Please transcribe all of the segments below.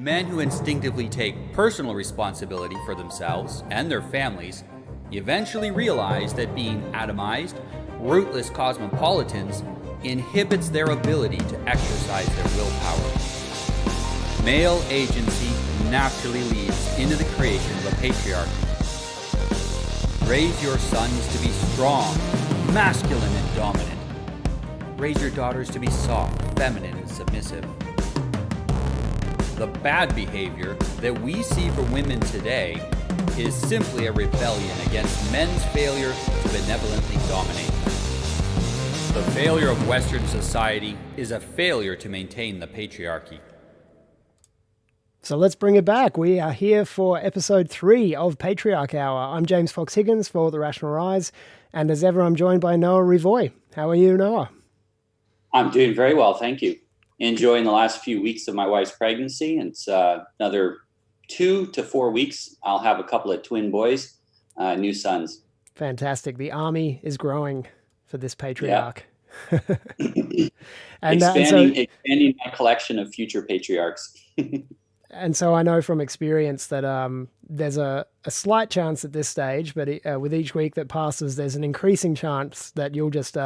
Men who instinctively take personal responsibility for themselves and their families eventually realize that being atomized, rootless cosmopolitans inhibits their ability to exercise their willpower. Male agency naturally leads into the creation of a patriarchy. Raise your sons to be strong, masculine, and dominant. Raise your daughters to be soft, feminine, and submissive. The bad behavior that we see from women today is simply a rebellion against men's failure to benevolently dominate. The failure of Western society is a failure to maintain the patriarchy. So let's bring it back. We are here for episode 3 of Patriarch Hour. I'm James Fox-Higgins for The Rational Rise, and as ever, I'm joined by Noah Revoy. How are you, Noah? I'm doing very well, thank you. Enjoying the last few weeks of my wife's pregnancy. It's another 2 to 4 weeks. I'll have a couple of twin boys, new sons. Fantastic. The army is growing for this patriarch. Yeah. And expanding my collection of future patriarchs. And so I know from experience that there's a slight chance at this stage, but with each week that passes, there's an increasing chance that you'll just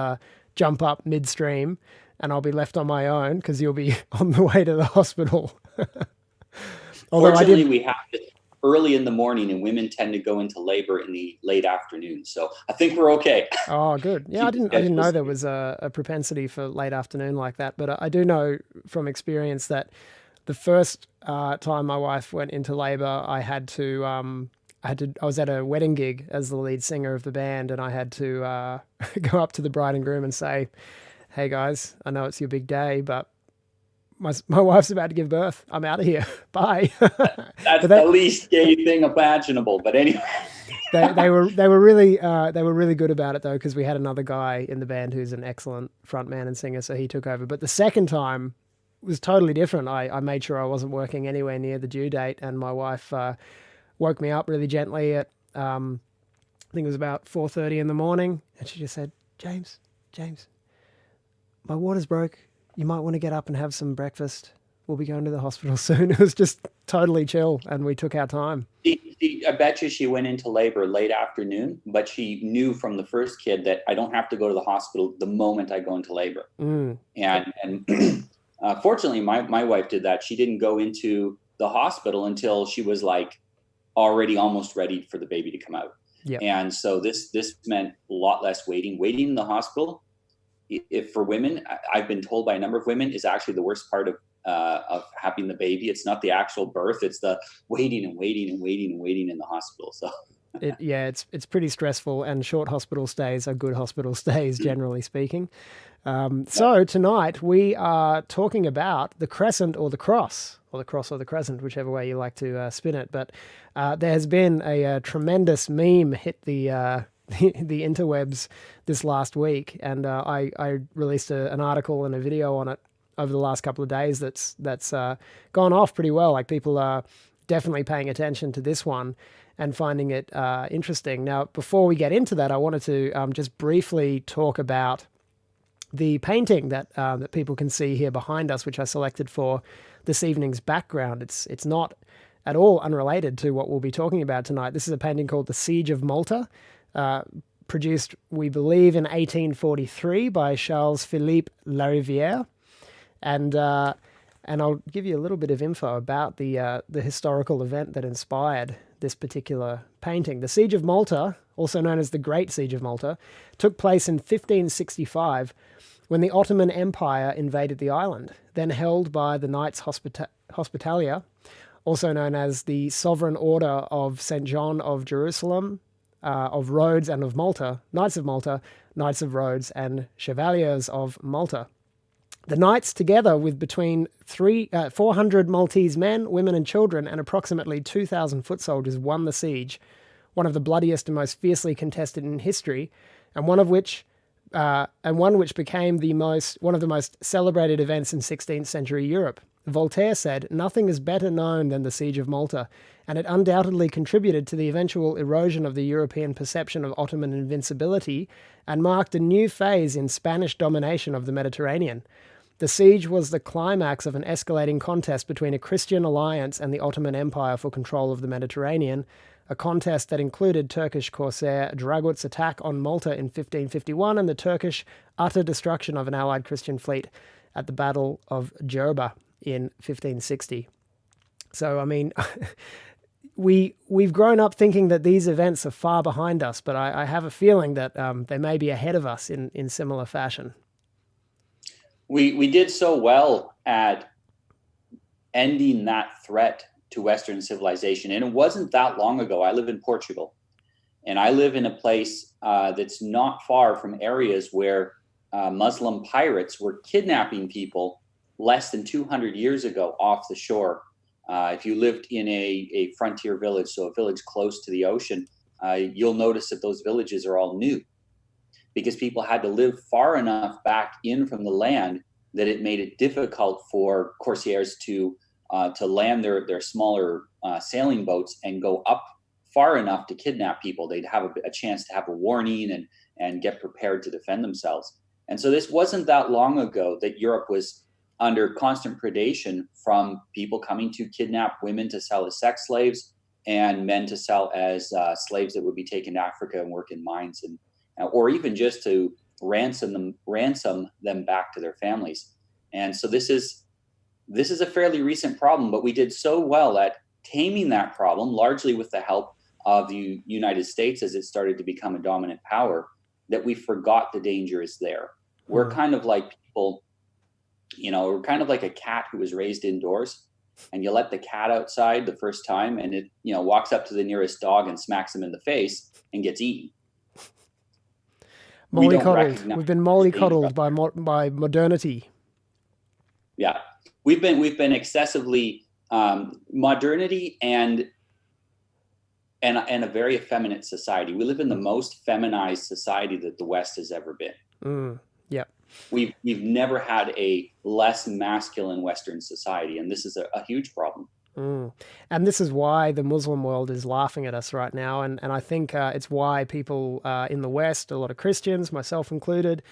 jump up midstream and I'll be left on my own because you'll be on the way to the hospital. Fortunately, we have it early in the morning, and women tend to go into labor in the late afternoon. So I think we're okay. Oh, good. Yeah, I didn't know there was a propensity for late afternoon like that, but I do know from experience that the first time my wife went into labor, I was at a wedding gig as the lead singer of the band, and I had to go up to the bride and groom and say, "Hey guys, I know it's your big day, but my wife's about to give birth. I'm out of here. Bye." That's the least gay thing imaginable. But anyway, they were really good about it though, because we had another guy in the band who's an excellent frontman and singer, so he took over. But the second time was totally different. I made sure I wasn't working anywhere near the due date, and my wife woke me up really gently at I think it was about 4:30 in the morning, and she just said, James, my water's broke. You might want to get up and have some breakfast. We'll be going to the hospital soon. It was just totally chill, and we took our time. I bet you she went into labor late afternoon, but she knew from the first kid that I don't have to go to the hospital the moment I go into labor. And fortunately, my wife did that. She didn't go into the hospital until she was like already almost ready for the baby to come out. Yep. And so this meant a lot less waiting. Waiting in the hospital, if for women, I've been told by a number of women, is actually the worst part of having the baby. It's not the actual birth; it's the waiting in the hospital. So it's pretty stressful, and short hospital stays are good hospital stays, generally speaking. So tonight we are talking about the Crescent or the Cross, or the Cross or the Crescent, whichever way you like to spin it. But there has been a tremendous meme hit the interwebs this last week, and I released an article and a video on it over the last couple of days that's gone off pretty well. Like, people are definitely paying attention to this one and finding it interesting. Now, before we get into that, I wanted to just briefly talk about the painting that people can see here behind us, which I selected for this evening's background. It's not at all unrelated to what we'll be talking about tonight. This is a painting called The Siege of Malta, produced, we believe, in 1843 by Charles Philippe Larivière. And I'll give you a little bit of info about the historical event that inspired this particular painting. The Siege of Malta, also known as the Great Siege of Malta, took place in 1565 when the Ottoman Empire invaded the island, then held by the Knights Hospitaller, also known as the Sovereign Order of St. John of Jerusalem, of Rhodes and of Malta, Knights of Rhodes, and Chevaliers of Malta. The Knights, together with between 400 Maltese men, women, and children, and approximately 2,000 foot soldiers, won the siege, one of the bloodiest and most fiercely contested in history, and one which became one of the most celebrated events in 16th century Europe. Voltaire said, "Nothing is better known than the Siege of Malta, and it undoubtedly contributed to the eventual erosion of the European perception of Ottoman invincibility and marked a new phase in Spanish domination of the Mediterranean. The siege was the climax of an escalating contest between a Christian alliance and the Ottoman Empire for control of the Mediterranean, a contest that included Turkish corsair Dragut's attack on Malta in 1551 and the Turkish utter destruction of an allied Christian fleet at the Battle of Jerba in 1560. So, I mean, we've grown up thinking that these events are far behind us, but I have a feeling that they may be ahead of us in similar fashion. We did so well at ending that threat to Western civilization. And it wasn't that long ago. I live in Portugal, and I live in a place that's not far from areas where Muslim pirates were kidnapping people less than 200 years ago off the shore. If you lived in a frontier village, so a village close to the ocean, you'll notice that those villages are all new, because people had to live far enough back in from the land that it made it difficult for corsairs to land their smaller sailing boats and go up far enough to kidnap people. They'd have a chance to have a warning and get prepared to defend themselves. And so this wasn't that long ago that Europe was under constant predation from people coming to kidnap women to sell as sex slaves and men to sell as slaves that would be taken to Africa and work in mines, and or even just to ransom them back to their families. And so this is a fairly recent problem, but we did so well at taming that problem, largely with the help of the United States as it started to become a dominant power, that we forgot the danger is there. We're kind of like people, we're kind of like a cat who was raised indoors, and you let the cat outside the first time and it, walks up to the nearest dog and smacks him in the face and gets eaten. Mollycoddled. We've been mollycoddled by modernity. Yeah, we've been excessively modernity and a very effeminate society. We live in the most feminized society that the West has ever been. Yeah, we've never had a less masculine Western society, and this is a huge problem. And this is why the Muslim world is laughing at us right now. And I think it's why people in the West, a lot of Christians, myself included,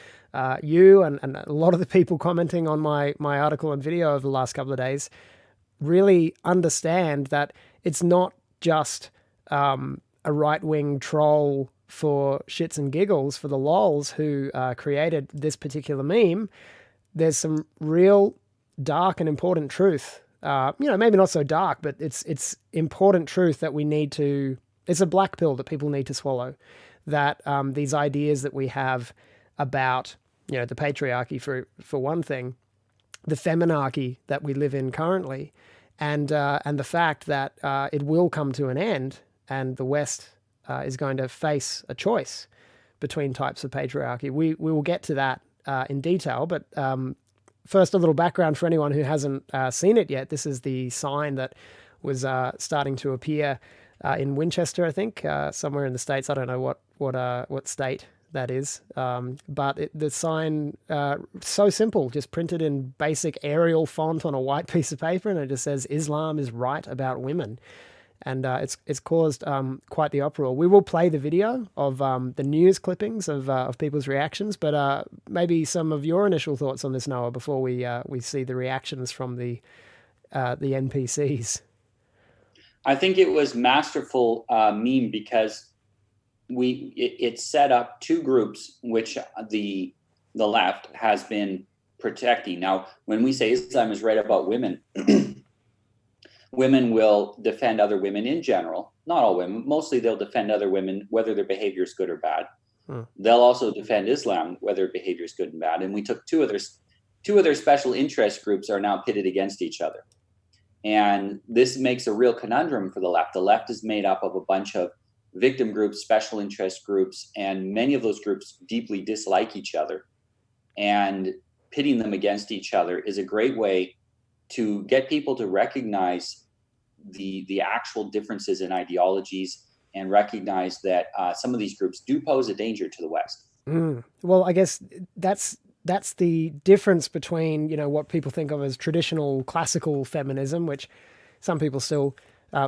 you and a lot of the people commenting on my article and video over the last couple of days, really understand that it's not just a right-wing troll for shits and giggles, for the lols, who created this particular meme. There's some real dark and important truth. Maybe not so dark, but it's important truth that we need to, it's a black pill that people need to swallow, that these ideas that we have about, the patriarchy for one thing, the feminarchy that we live in currently, and the fact that it will come to an end, and the West is going to face a choice between types of patriarchy. We will get to that in detail, but first, a little background for anyone who hasn't seen it yet. This is the sign that was starting to appear in Winchester, I think, somewhere in the States. I don't know what state that is, but the sign, so simple, just printed in basic Arial font on a white piece of paper, and it just says, "Islam is right about women." And it's caused quite the uproar. We will play the video of the news clippings of people's reactions, but maybe some of your initial thoughts on this, Noah, before we see the reactions from the NPCs. I think it was masterful meme because it set up two groups which the left has been protecting. Now, when we say Islam is right about women. Women will defend other women in general, not all women. Mostly they'll defend other women, whether their behavior is good or bad. They'll also defend Islam, whether behavior is good and bad. And we took two other special interest groups are now pitted against each other. And this makes a real conundrum for the left. The left is made up of a bunch of victim groups, special interest groups, and many of those groups deeply dislike each other. And pitting them against each other is a great way to get people to recognize the actual differences in ideologies and recognize that some of these groups do pose a danger to the West. Well, I guess that's the difference between, what people think of as traditional classical feminism, which some people still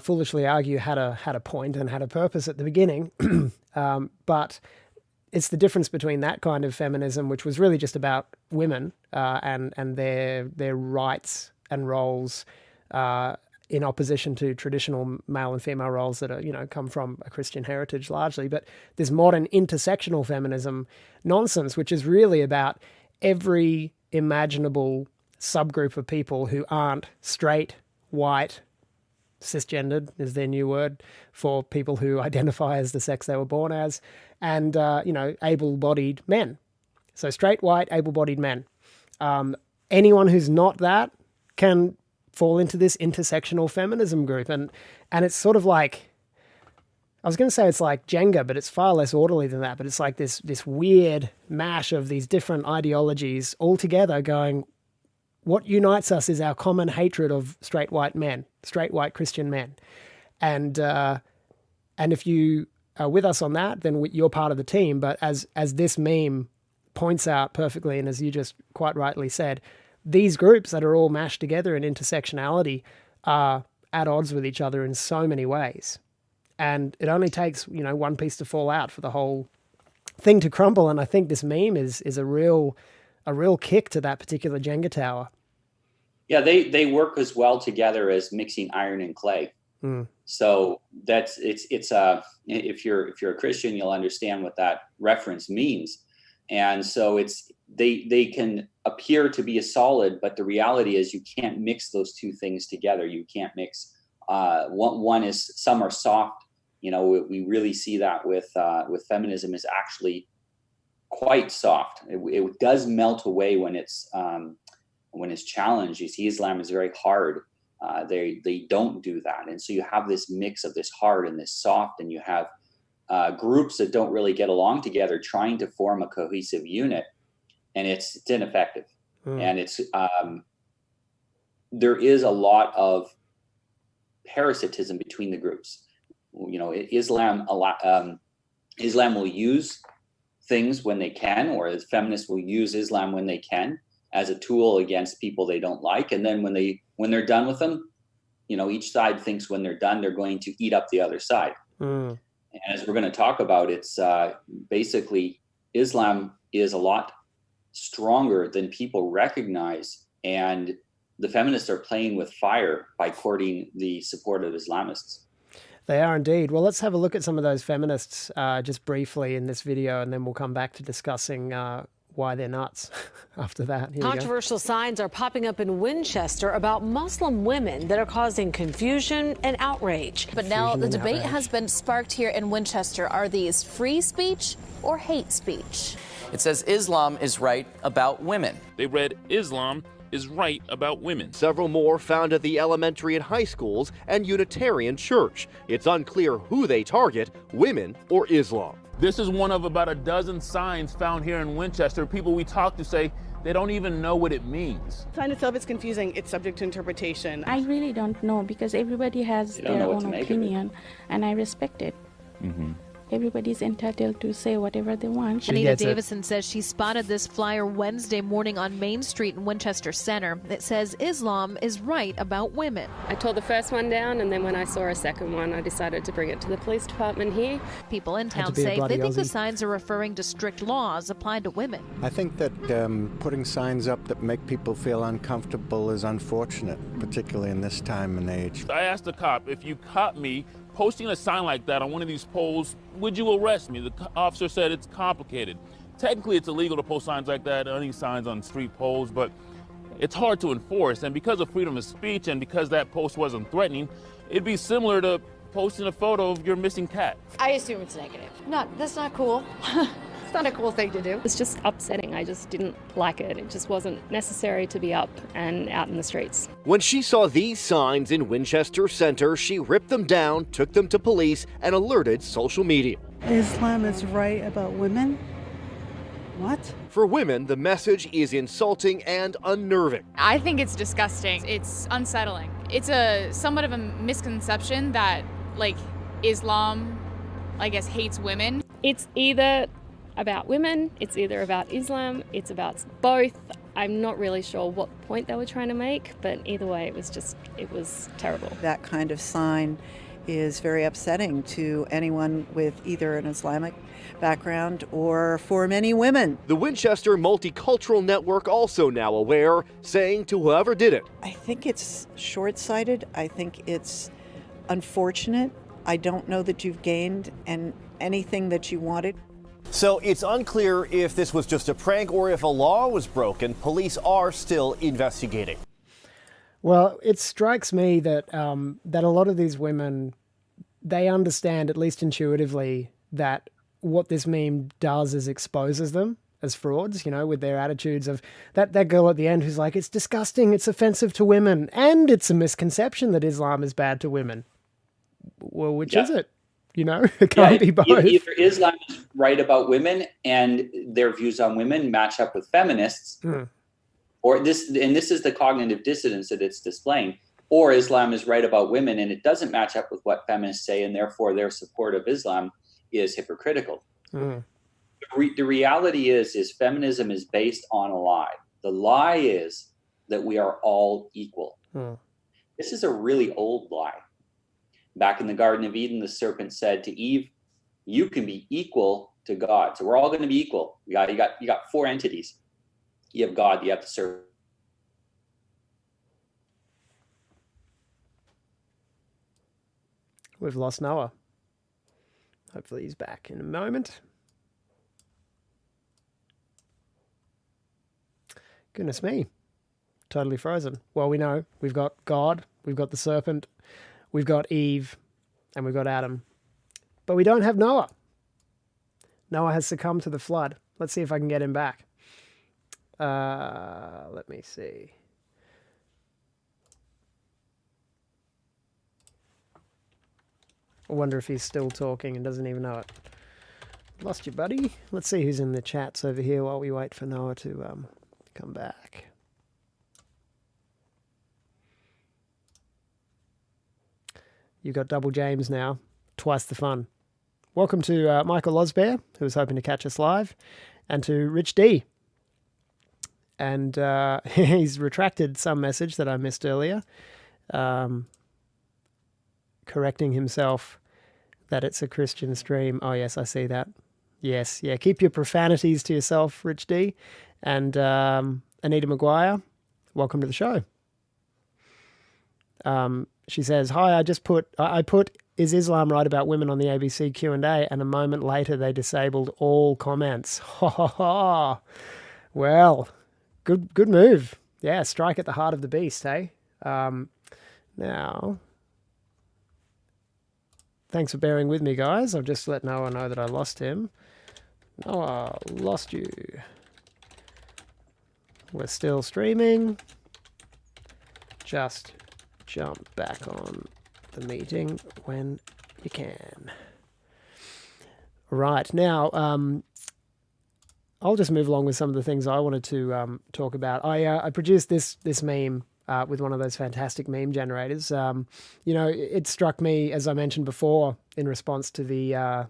foolishly argue had a point and had a purpose at the beginning. But it's the difference between that kind of feminism, which was really just about women and their rights and roles in opposition to traditional male and female roles that are, come from a Christian heritage largely. But this modern intersectional feminism nonsense, which is really about every imaginable subgroup of people who aren't straight, white, cisgendered is their new word for people who identify as the sex they were born as, and, able-bodied men. So straight, white, able-bodied men. Anyone who's not that can fall into this intersectional feminism group. And it's sort of like, I was going to say it's like Jenga, but it's far less orderly than that. But it's like this weird mash of these different ideologies all together going, what unites us is our common hatred of straight white men, straight white Christian men. And if you are with us on that, then you're part of the team. But as this meme points out perfectly, and as you just quite rightly said, these groups that are all mashed together in intersectionality are at odds with each other in so many ways. And it only takes, one piece to fall out for the whole thing to crumble. And I think this meme is a real kick to that particular Jenga tower. Yeah, they work as well together as mixing iron and clay. So if you're a Christian, you'll understand what that reference means. And so they can appear to be a solid, but the reality is you can't mix those two things together. You can't mix one is, some are soft. We really see that with feminism is actually quite soft. It does melt away when it's challenged. You see, Islam is very hard. They don't do that, and so you have this mix of this hard and this soft, and you have groups that don't really get along together trying to form a cohesive unit, and it's ineffective. And it's there is a lot of parasitism between the groups. Islam will use things when they can, or as feminists will use Islam when they can as a tool against people they don't like, and then when they're done with them, each side thinks when they're done they're going to eat up the other side. And as we're going to talk about, it's basically Islam is a lot stronger than people recognize, and the feminists are playing with fire by courting the support of Islamists. They are indeed. Well, let's have a look at some of those feminists just briefly in this video, and then we'll come back to discussing why they're nuts after that. Here Controversial signs are popping up in Winchester about Muslim women that are causing confusion and outrage. But now the debate has been sparked here in Winchester. Are these free speech or hate speech? It says Islam is right about women. They read Islam is right about women. Several more found at the elementary and high schools and Unitarian Church. It's unclear who they target, women or Islam. This is one of about a dozen signs found here in Winchester. People we talk to say they don't even know what it means. The sign itself is confusing. It's subject to interpretation. I really don't know because everybody has their own opinion, and I respect it. Everybody's entitled to say whatever they want. Anita Davison says she spotted this flyer Wednesday morning on Main Street in Winchester Center. It says Islam is right about women. I tore the first one down, and then when I saw a second one, I decided to bring it to the police department here. People in town say they think the signs are referring to strict laws applied to women. I think that putting signs up that make people feel uncomfortable is unfortunate, particularly in this time and age. I asked the cop, if you caught me posting a sign like that on one of these poles, would you arrest me? The officer said it's complicated. Technically, it's illegal to post signs like that, any signs on street poles, but it's hard to enforce. And because of freedom of speech and because that post wasn't threatening, it'd be similar to posting a photo of your missing cat. I assume it's negative. No, that's not cool. It's not a cool thing to do. It's just upsetting. I just didn't like it. It just wasn't necessary to be up and out in the streets. When she saw these signs in Winchester Center, she ripped them down, took them to police, and alerted social media. Islam is right about women? What? For women, the message is insulting and unnerving. I think it's disgusting. It's unsettling. It's somewhat of a misconception that, Islam, I guess, hates women. It's either about women, it's either about Islam, it's about both. I'm not really sure what point they were trying to make, but either way, it was terrible. That kind of sign is very upsetting to anyone with either an Islamic background or for many women. The Winchester Multicultural Network also now aware, saying to whoever did it, I think it's short-sighted. I think it's unfortunate. I don't know that you've gained anything that you wanted. So it's unclear if this was just a prank or if a law was broken. Police are still investigating. Well, it strikes me that that a lot of these women, they understand, at least intuitively, that what this meme does is exposes them as frauds, you know, with their attitudes of that girl at the end who's like, it's disgusting, it's offensive to women, and it's a misconception that Islam is bad to women. Well, which is it? You know, it can't be both. Either Islam is right about women and their views on women match up with feminists, or this is the cognitive dissonance that it's displaying, or Islam is right about women and it doesn't match up with what feminists say, and therefore their support of Islam is hypocritical. The reality is feminism is based on a lie. The lie is that we are all equal. This is a really old lie. Back in the Garden of Eden, the serpent said to Eve, you can be equal to God. So we're all going to be equal. You got four entities. You have God, you have the serpent. We've lost Noah. Hopefully he's back in a moment. Goodness me. Totally frozen. Well, we know we've got God, we've got the serpent, we've got Eve, and we've got Adam. But we don't have Noah. Noah has succumbed to the flood. Let's see if I can get him back. Let me see. I wonder if he's still talking and doesn't even know it. Lost you, buddy. Let's see who's in the chats over here while we wait for Noah to come back. You've got Double James now. Twice the fun. Welcome to Michael Losbear, who was hoping to catch us live, and to Rich D. And he's retracted some message that I missed earlier, correcting himself that it's a Christian stream. Oh, yes, I see that. Yes, yeah. Keep your profanities to yourself, Rich D. And Anita Maguire, welcome to the show. She says, hi, I put is Islam right about women on the ABC Q&A, and a moment later they disabled all comments. Ha ha ha. Well, good move. Yeah, strike at the heart of the beast, hey? Now, thanks for bearing with me, guys. I'll just let Noah know that I lost him. Noah, lost you. We're still streaming. Just jump back on the meeting when you can. Right, now, I'll just move along with some of the things I wanted to talk about. I produced this meme with one of those fantastic meme generators. You know, it struck me, as I mentioned before, in response to the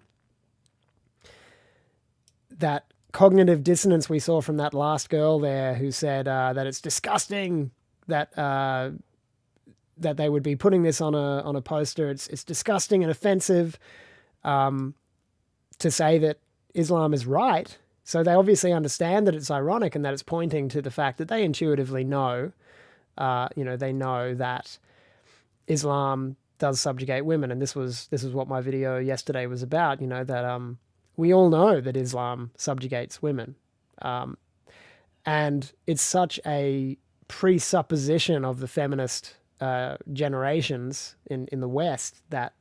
that cognitive dissonance we saw from that last girl there who said that it's disgusting that that they would be putting this on a poster. It's disgusting and offensive to say that Islam is right. So they obviously understand that it's ironic and that it's pointing to the fact that they intuitively know, they know that Islam does subjugate women. And this is what my video yesterday was about, that we all know that Islam subjugates women. And it's such a presupposition of the feminist generations in the West that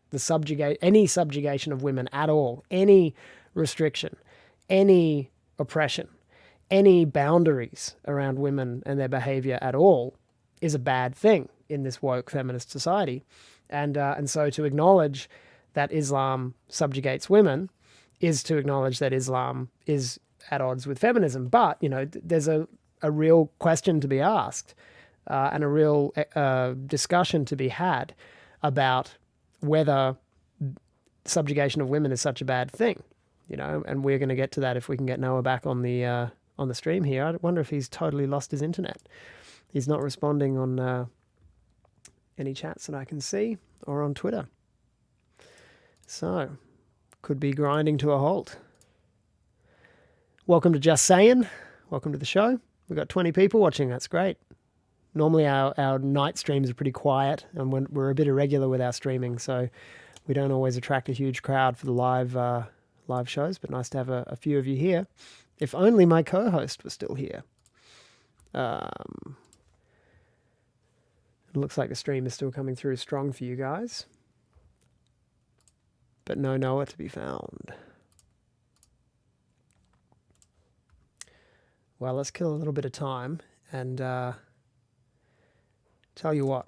any subjugation of women at all, any restriction, any oppression, any boundaries around women and their behavior at all is a bad thing in this woke feminist society. And so to acknowledge that Islam subjugates women is to acknowledge that Islam is at odds with feminism. But, there's a real question to be asked and a real discussion to be had about whether subjugation of women is such a bad thing, and we're going to get to that if we can get Noah back on the stream here. I wonder if he's totally lost his internet. He's not responding on any chats that I can see or on Twitter. So, could be grinding to a halt. Welcome to Just Saying. Welcome to the show. We've got 20 people watching. That's great. Normally our night streams are pretty quiet, and we're a bit irregular with our streaming, so we don't always attract a huge crowd for the live shows, but nice to have a few of you here. If only my co-host was still here. It looks like the stream is still coming through strong for you guys. But no Noah to be found. Well, let's kill a little bit of time and tell you what.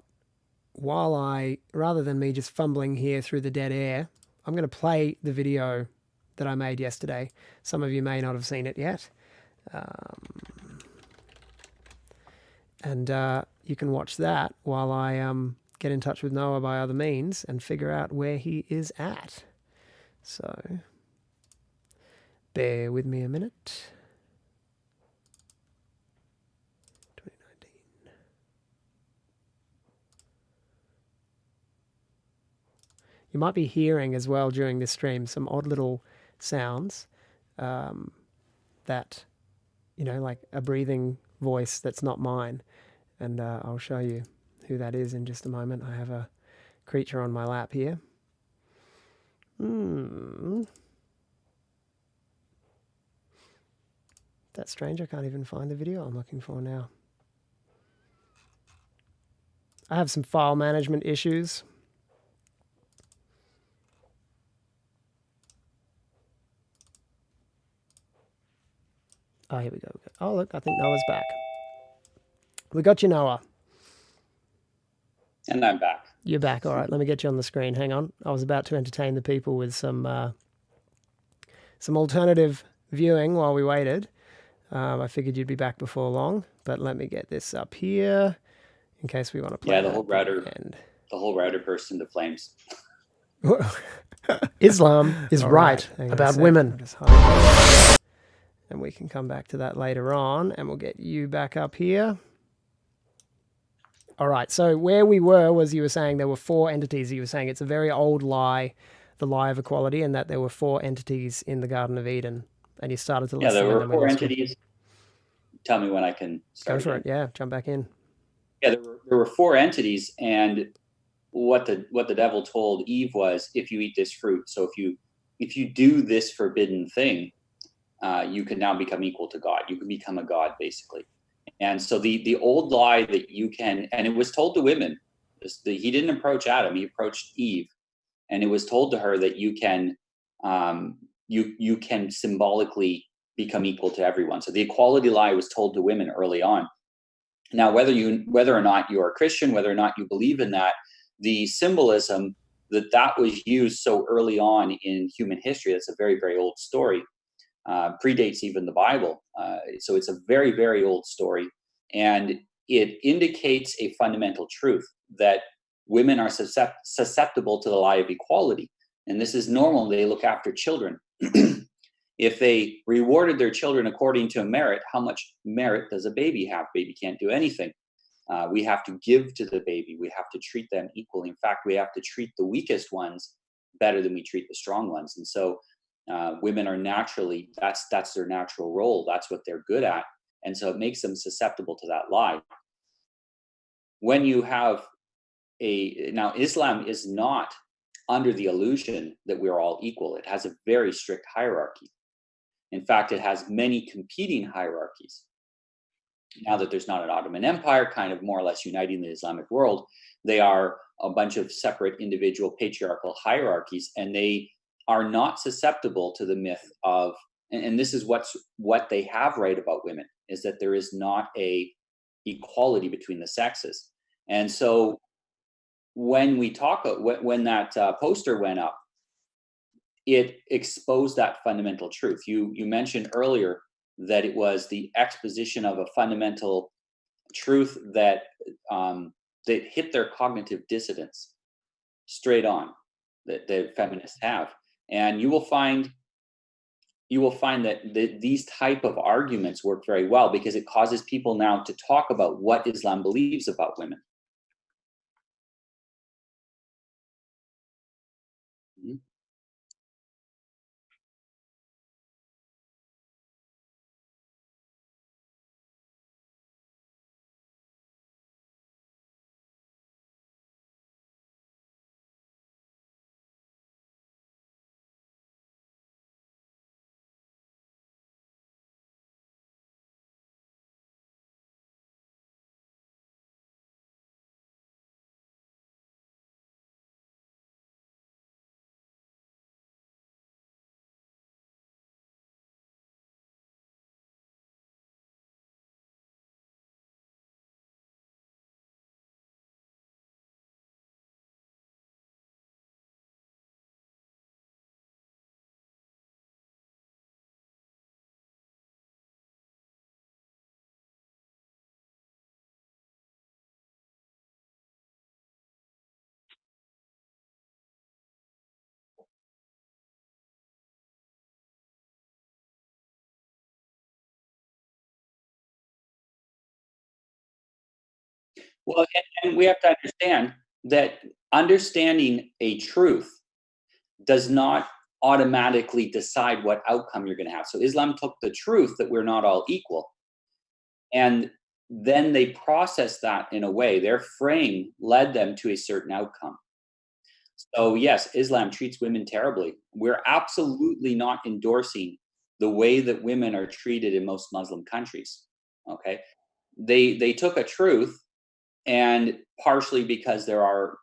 Rather than me just fumbling here through the dead air, I'm going to play the video that I made yesterday. Some of you may not have seen it yet. And you can watch that while I get in touch with Noah by other means and figure out where he is at. So, bear with me a minute. 2019. You might be hearing as well during this stream some odd little sounds that, like a breathing voice that's not mine. And I'll show you who that is in just a moment. I have a creature on my lap here. That's strange. I can't even find the video I'm looking for now. I have some file management issues. Oh, here we go. Oh, look, I think Noah's back. We got you, Noah. And I'm back. You're back. All right, let me get you on the screen. Hang on. I was about to entertain the people with some alternative viewing while we waited. I figured you'd be back before long, but let me get this up here in case we want to play. Yeah, the whole router burst into flames. Islam is right about women. And we can come back to that later on, and we'll get you back up here. All right, so where we were was you were saying there were 4 entities. You were saying it's a very old lie, the lie of equality, and that there were 4 entities in the Garden of Eden. And you started to listen. Yeah, there were 4 entities. Tell me when I can start. Go for it. Yeah, jump back in. Yeah, there were 4 entities, and what the devil told Eve was, if you eat this fruit, so if you do this forbidden thing, you can now become equal to God. You can become a God, basically. And so the old lie that you can, and it was told to women. He didn't approach Adam; he approached Eve, and it was told to her that you can symbolically become equal to everyone. So the equality lie was told to women early on. Now, whether or not you are a Christian, whether or not you believe in that, the symbolism that was used so early on in human history, that's a very, very old story. Predates even the Bible. So it's a very, very old story. And it indicates a fundamental truth that women are susceptible to the lie of equality. And this is normal. They look after children. If they rewarded their children according to merit, how much merit does a baby have? Baby can't do anything. We have to give to the baby. We have to treat them equally. In fact, we have to treat the weakest ones better than we treat the strong ones. And so women are naturally, that's their natural role. That's what they're good at. And so it makes them susceptible to that lie. When you have now Islam is not under the illusion that we're all equal. It has a very strict hierarchy. In fact, it has many competing hierarchies. Now that there's not an Ottoman Empire kind of more or less uniting the Islamic world, they are a bunch of separate individual patriarchal hierarchies, and they are not susceptible to the myth of, and this is what they have right about women, is that there is not a equality between the sexes. And so when we talk, when that poster went up, it exposed that fundamental truth. You mentioned earlier that it was the exposition of a fundamental truth that that hit their cognitive dissonance straight on, that feminists have. And you will find that these type of arguments work very well, because it causes people now to talk about what Islam believes about women. Well, and we have to understand that understanding a truth does not automatically decide what outcome you're going to have. So Islam took the truth that we're not all equal, and then they processed that in a way. Their frame led them to a certain outcome. So yes, Islam treats women terribly. We're absolutely not endorsing the way that women are treated in most Muslim countries. Okay, they took a truth, and partially because there are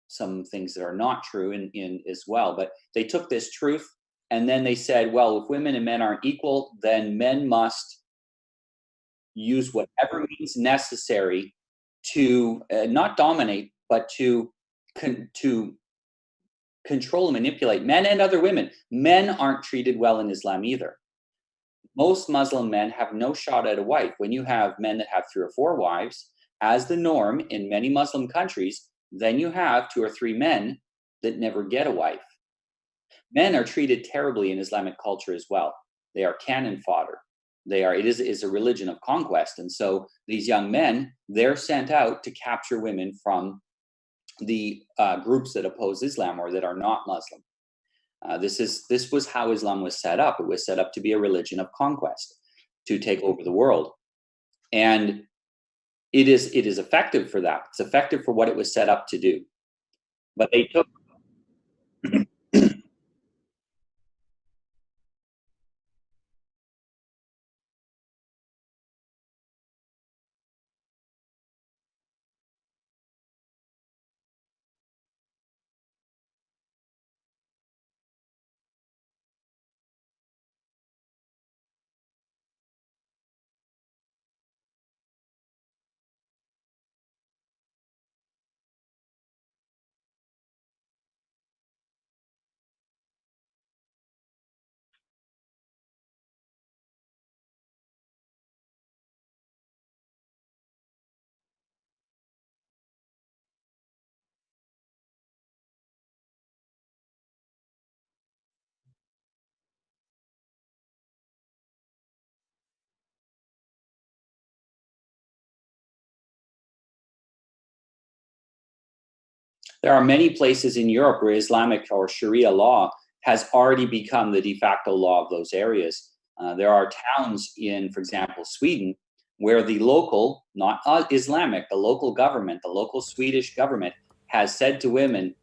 some things that are not true in as well, but they took this truth and then they said, well, if women and men aren't equal, then men must use whatever means necessary to not dominate, but to control and manipulate men and other women. Men aren't treated well in Islam either. Most Muslim men have no shot at a wife. When you have men that have 3 or 4 wives, as the norm in many Muslim countries, then you have 2 or 3 men that never get a wife. Men are treated terribly in Islamic culture as well. They are cannon fodder. It is a religion of conquest. And so these young men, they're sent out to capture women from the groups that oppose Islam or that are not Muslim. This was how Islam was set up. It was set up to be a religion of conquest, to take over the world. And it is effective for that. It's effective for what it was set up to do. But they took There are many places in Europe where Islamic or Sharia law has already become the de facto law of those areas. There are towns in, for example, Sweden, where the local, not Islamic, the local government, the local Swedish government has said to women,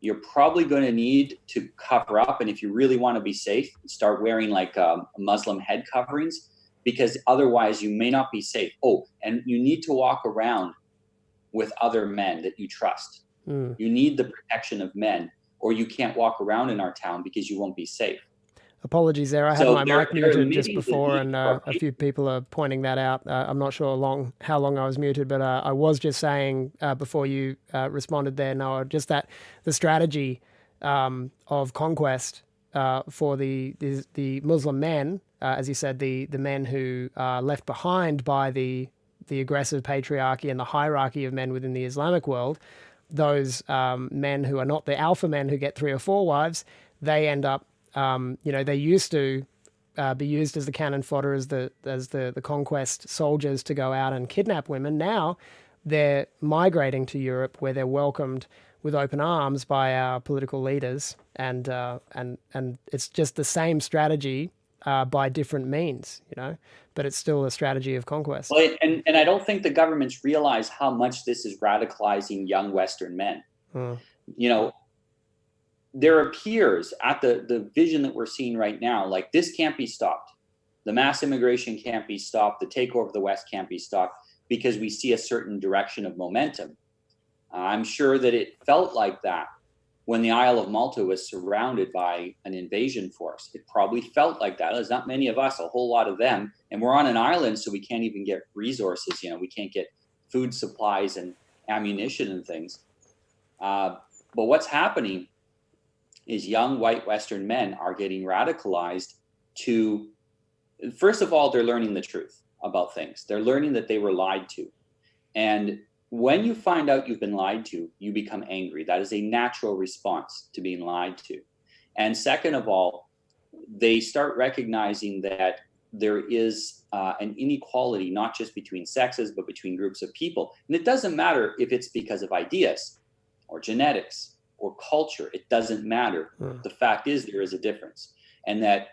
you're probably going to need to cover up. And if you really want to be safe, start wearing like Muslim head coverings, because otherwise you may not be safe. Oh, and you need to walk around with other men that you trust. You need the protection of men, or you can't walk around in our town because you won't be safe. Apologies there. I had my mic muted just before, and a few people are pointing that out. I'm not sure how long I was muted, but I was just saying before you responded there, Noah, just that the strategy of conquest for the Muslim men, as you said, the men who are left behind by the aggressive patriarchy and the hierarchy of men within the Islamic world, those men who are not the alpha men who get 3 or 4 wives, they end up, they used to be used as the cannon fodder, as the conquest soldiers to go out and kidnap women. Now they're migrating to Europe, where they're welcomed with open arms by our political leaders, and it's just the same strategy by different means, but it's still a strategy of conquest. Well, and I don't think the governments realize how much this is radicalizing young Western men. There appears at the vision that we're seeing right now, like this can't be stopped. The mass immigration can't be stopped. The takeover of the West can't be stopped, because we see a certain direction of momentum. I'm sure that it felt like that when the Isle of Malta was surrounded by an invasion force. It probably felt like that. There's not many of us, a whole lot of them. And we're on an island, so we can't even get resources. We can't get food supplies and ammunition and things. But what's happening is young white Western men are getting radicalized to, first of all, they're learning the truth about things. They're learning that they were lied to. And when you find out you've been lied to, you become angry. That is a natural response to being lied to. And second of all, they start recognizing that there is an inequality, not just between sexes, but between groups of people. And it doesn't matter if it's because of ideas or genetics or culture. It doesn't matter. The fact is there is a difference, and that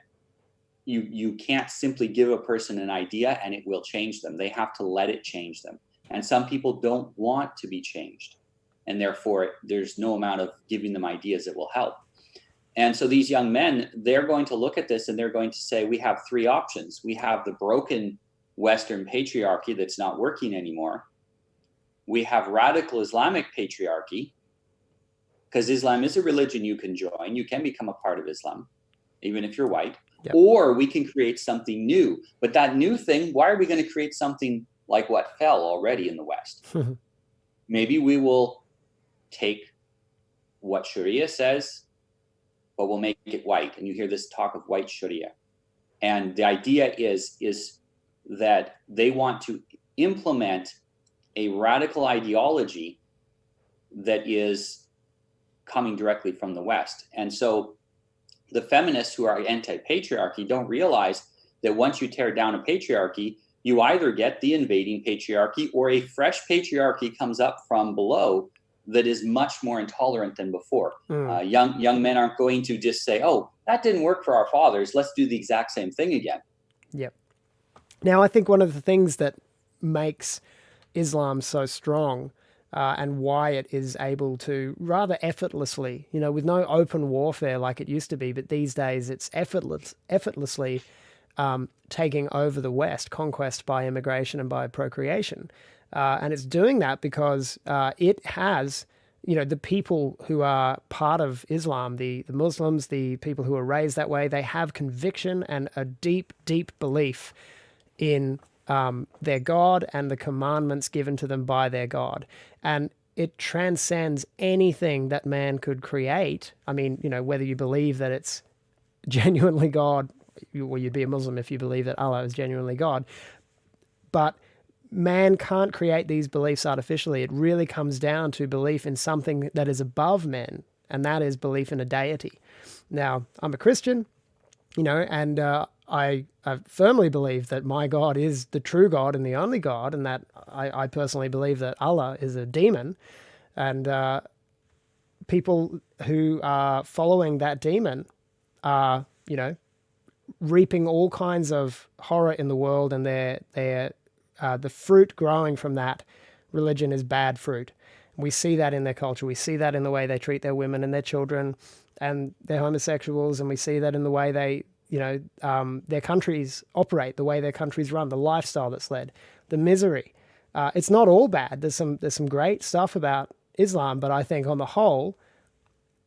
you can't simply give a person an idea and it will change them. They have to let it change them. And some people don't want to be changed, and therefore there's no amount of giving them ideas that will help. And so these young men, they're going to look at this and they're going to say, we have three options. We have the broken Western patriarchy that's not working anymore. We have radical Islamic patriarchy, because Islam is a religion you can join. You can become a part of Islam, even if you're white. Yep. Or we can create something new. But that new thing, why are we going to create something like what fell already in the West? Maybe we will take what Sharia says, but we'll make it white. And you hear this talk of white Sharia. And the idea is that they want to implement a radical ideology that is coming directly from the West. And so the feminists who are anti-patriarchy don't realize that once you tear down a patriarchy, you either get the invading patriarchy or a fresh patriarchy comes up from below that is much more intolerant than before. Young men aren't going to just say, oh, that didn't work for our fathers, let's do the exact same thing again. Yep. Now, I think one of the things that makes Islam so strong and why it is able to rather effortlessly, with no open warfare like it used to be, but these days it's effortlessly taking over the West, conquest by immigration and by procreation. And it's doing that because it has, the people who are part of Islam, the Muslims, the people who are raised that way, they have conviction and a deep, deep belief in their God and the commandments given to them by their God. And it transcends anything that man could create. I mean, whether you believe that it's genuinely God, you'd be a Muslim if you believe that Allah is genuinely God. But man can't create these beliefs artificially. It really comes down to belief in something that is above men, and that is belief in a deity. Now, I'm a Christian, and I firmly believe that my God is the true God and the only God, and that I personally believe that Allah is a demon. And people who are following that demon are, reaping all kinds of horror in the world, and the fruit growing from that religion is bad fruit. We see that in their culture. We see that in the way they treat their women and their children and their homosexuals, and we see that in the way they, their countries operate, the way their countries run, the lifestyle that's led, the misery. It's not all bad. There's some great stuff about Islam, but I think on the whole,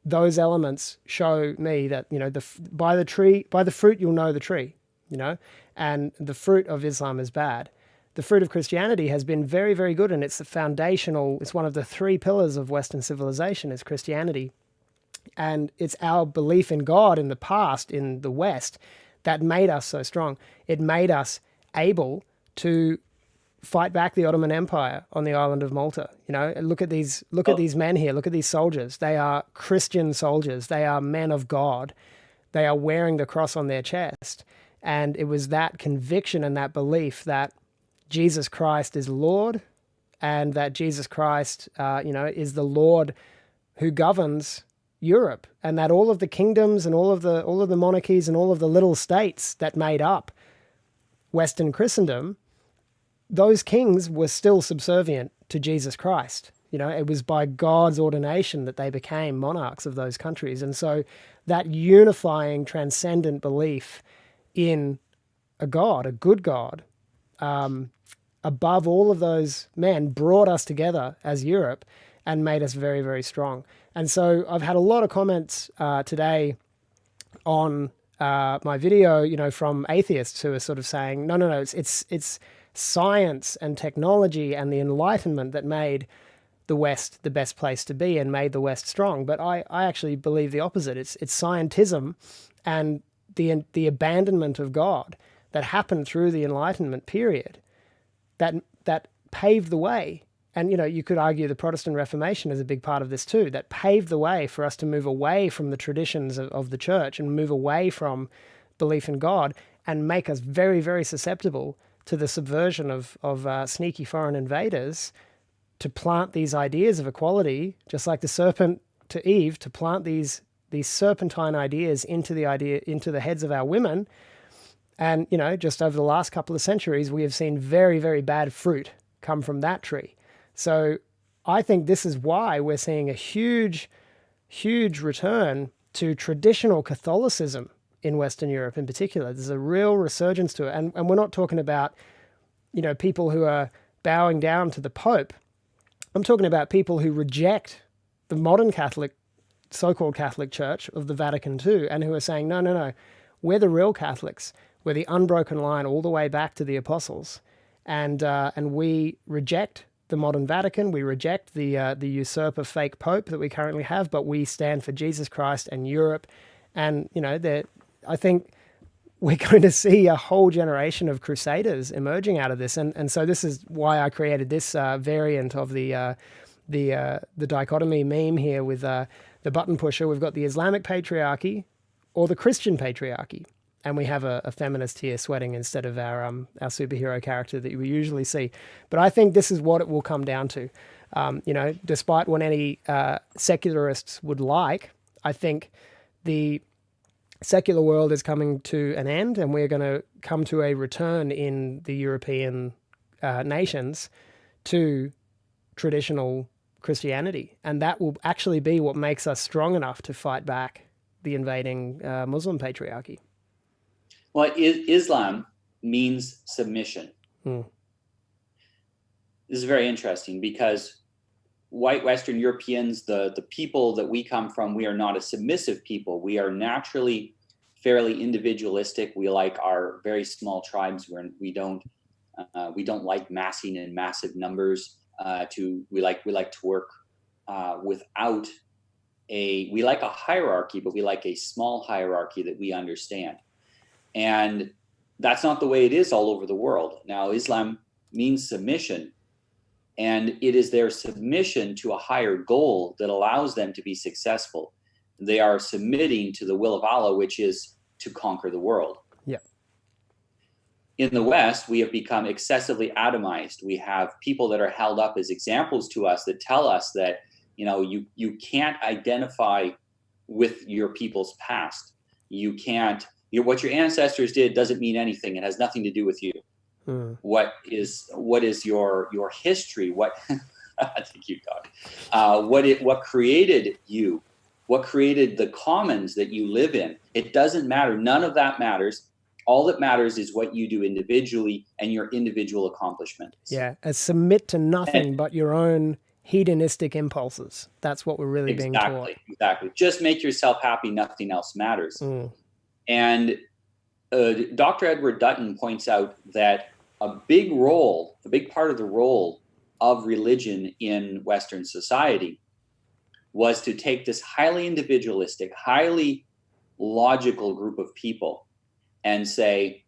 those elements show me that, by the fruit you'll know the tree, and the fruit of Islam is bad. The fruit of Christianity has been very, very good, and it's it's one of the three pillars of Western civilization is Christianity. And it's our belief in God in the past, in the West, that made us so strong. It made us able to fight back the Ottoman Empire on the island of Malta. Look at these men here. Look at these soldiers. They are Christian soldiers. They are men of God. They are wearing the cross on their chest. And it was that conviction and that belief that Jesus Christ is Lord, and that Jesus Christ, is the Lord who governs Europe, and that all of the kingdoms and all of the monarchies and all of the little states that made up Western Christendom, those kings were still subservient to Jesus Christ. It was by God's ordination that they became monarchs of those countries. And so that unifying, transcendent belief in a God, a good God, above all of those men, brought us together as Europe and made us very, very strong. And so I've had a lot of comments today on my video, from atheists who are sort of saying, no, it's science and technology and the Enlightenment that made the West the best place to be and made the West strong. But I actually believe the opposite. It's scientism and the abandonment of God that happened through the Enlightenment period that paved the way. And, you could argue the Protestant Reformation is a big part of this too, that paved the way for us to move away from the traditions of the church and move away from belief in God and make us very, very susceptible to the subversion of sneaky foreign invaders to plant these ideas of equality, just like the serpent to Eve, to plant these serpentine ideas into the heads of our women. And, just over the last couple of centuries, we have seen very, very bad fruit come from that tree. So I think this is why we're seeing a huge, huge return to traditional Catholicism in Western Europe in particular. There's a real resurgence to it. And we're not talking about, people who are bowing down to the Pope. I'm talking about people who reject the modern Catholic, so-called Catholic Church of the Vatican II, and who are saying, no, we're the real Catholics. We're the unbroken line all the way back to the apostles. And we reject the modern Vatican. We reject the usurper fake Pope that we currently have, but we stand for Jesus Christ and Europe. And, I think we're going to see a whole generation of crusaders emerging out of this. And so this is why I created this variant of the dichotomy meme here with the button pusher. We've got the Islamic patriarchy or the Christian patriarchy. And we have a feminist here sweating instead of our superhero character that we usually see. But I think this is what it will come down to. Despite what any secularists would like, I think the secular world is coming to an end, and we're going to come to a return in the European nations to traditional Christianity. And that will actually be what makes us strong enough to fight back the invading Muslim patriarchy. Well, Islam means submission. This is very interesting because white Western Europeans, the people that we come from, we are not a submissive people. We are naturally fairly individualistic. We like our very small tribes where we don't like massing in massive numbers. We like to work without we like a hierarchy, but we like a small hierarchy that we understand. And that's not the way it is all over the world. Now, Islam means submission, and it is their submission to a higher goal that allows them to be successful. They are submitting to the will of Allah, which is to conquer the world. Yeah. In the West, we have become excessively atomized. We have people that are held up as examples to us that tell us that, you can't identify with your people's past. You can't. What your ancestors did doesn't mean anything. It has nothing to do with you. What is your history? What thank you, God. What created you? What created the commons that you live in? It doesn't matter. None of that matters. All that matters is what you do individually and your individual accomplishments. Yeah, submit to nothing but your own hedonistic impulses. That's what we're really being taught. Exactly. Just make yourself happy. Nothing else matters. And Dr. Edward Dutton points out that a big part of the role of religion in Western society was to take this highly individualistic, highly logical group of people and say,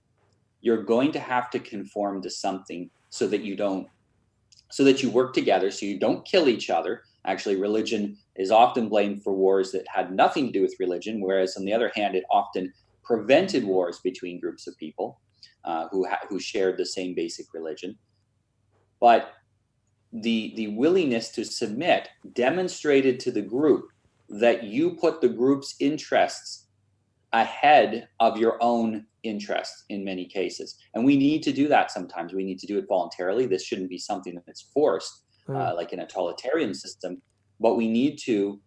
you're going to have to conform to something so that you work together, so you don't kill each other. Actually, religion is often blamed for wars that had nothing to do with religion, whereas on the other hand, it often prevented wars between groups of people who shared the same basic religion. But the willingness to submit demonstrated to the group that you put the group's interests ahead of your own interests in many cases. And we need to do that sometimes. We need to do it voluntarily. This shouldn't be something that's forced, like in a totalitarian system. But we need to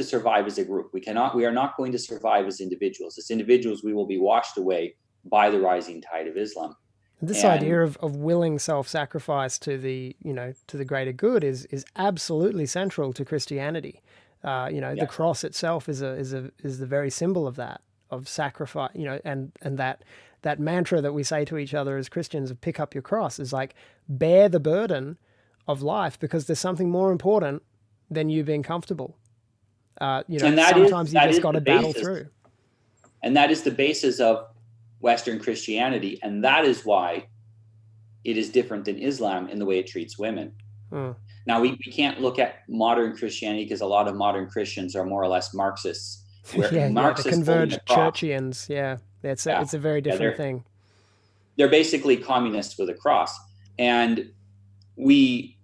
survive as a group. We are not going to survive as individuals. As individuals, we will be washed away by the rising tide of Islam. This idea of willing self-sacrifice to the greater good is absolutely central to Christianity. The cross itself is the very symbol of that, of sacrifice. And that mantra that we say to each other as Christians of pick up your cross is like bear the burden of life because there's something more important than you being comfortable. Sometimes you just got to battle through. And that is the basis of Western Christianity, and that is why it is different than Islam in the way it treats women. Now, we can't look at modern Christianity because a lot of modern Christians are more or less Marxists. The converged churchians, It's a very different thing. They're basically communists with a cross. And we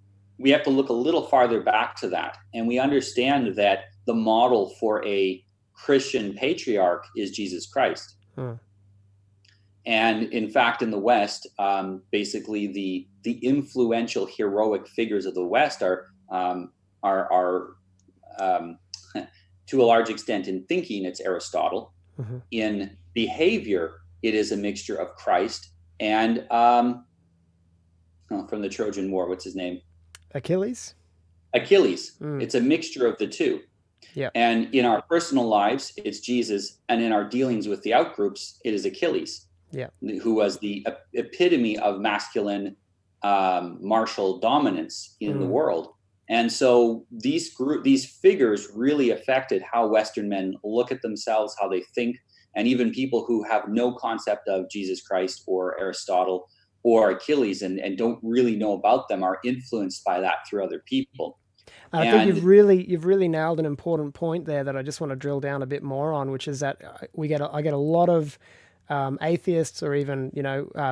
have to look a little farther back to that. And we understand that the model for a Christian patriarch is Jesus Christ. And in fact, in the West, basically the influential heroic figures of the West are to a large extent in thinking, it's Aristotle. In behavior, it is a mixture of Christ and from the Trojan War, what's his name? Achilles. It's a mixture of the two. Yeah. And in our personal lives, it's Jesus, and in our dealings with the outgroups, it is Achilles. Yeah. Who was the epitome of masculine martial dominance in the world. And so these figures really affected how Western men look at themselves, how they think, and even people who have no concept of Jesus Christ or Aristotle or Achilles and don't really know about them are influenced by that through other people. I think you've really nailed an important point there that I just want to drill down a bit more on, which is that I get a lot of atheists or even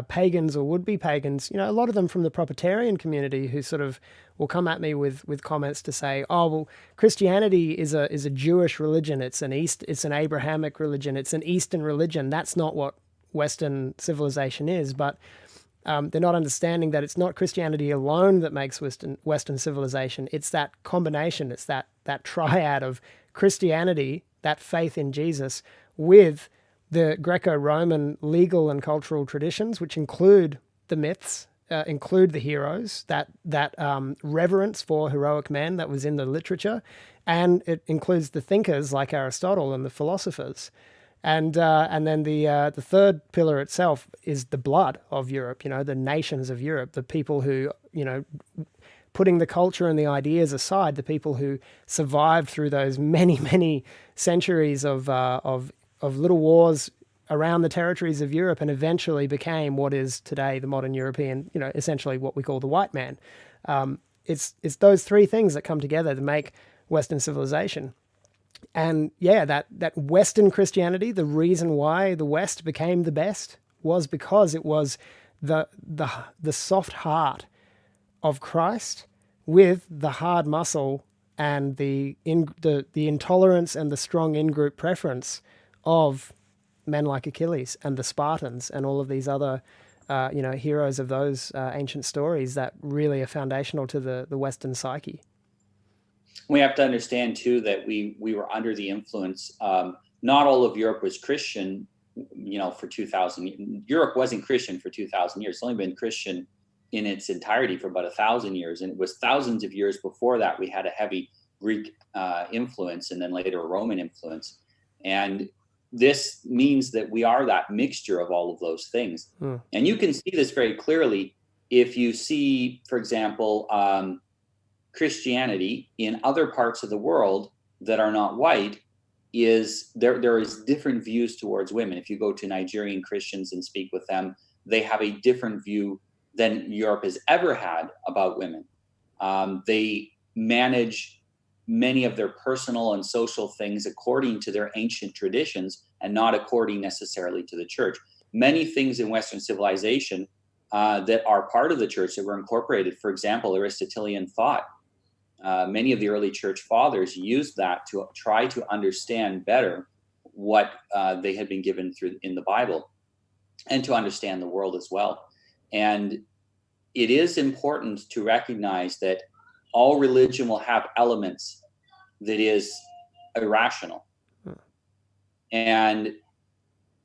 pagans or would-be pagans, a lot of them from the Propretarian community who sort of will come at me with comments to say, oh well, Christianity is a Jewish religion, it's an Abrahamic religion, it's an Eastern religion. That's not what Western civilization is. But they're not understanding that it's not Christianity alone that makes Western civilization. It's that combination. It's that triad of Christianity, that faith in Jesus, with the Greco-Roman legal and cultural traditions, which include the myths, include the heroes, that reverence for heroic men that was in the literature, and it includes the thinkers like Aristotle and the philosophers. And then the third pillar itself is the blood of Europe, the nations of Europe, the people who, putting the culture and the ideas aside, the people who survived through those many, many centuries of little wars around the territories of Europe and eventually became what is today the modern European, essentially what we call the white man. It's those three things that come together to make Western civilization. And yeah, that Western Christianity, the reason why the West became the best was because it was the soft heart of Christ with the hard muscle and the intolerance and the strong in-group preference of men like Achilles and the Spartans and all of these other heroes of those ancient stories that really are foundational to the Western psyche. We have to understand too that we were under the influence. Not all of Europe was Christian, for 2,000. Europe wasn't Christian for 2,000 years. It's only been Christian in its entirety for about 1,000 years, and it was thousands of years before that we had a heavy Greek influence, and then later a Roman influence. And this means that we are that mixture of all of those things. And you can see this very clearly if you see, for example, Christianity in other parts of the world that are not white is there is different views towards women. If you go to Nigerian Christians and speak with them, they have a different view than Europe has ever had about women. They manage many of their personal and social things according to their ancient traditions and not according necessarily to the church. Many things in Western civilization that are part of the church that were incorporated, for example, Aristotelian thought. Many of the early church fathers used that to try to understand better what they had been given in the Bible and to understand the world as well. And it is important to recognize that all religion will have elements that is irrational. And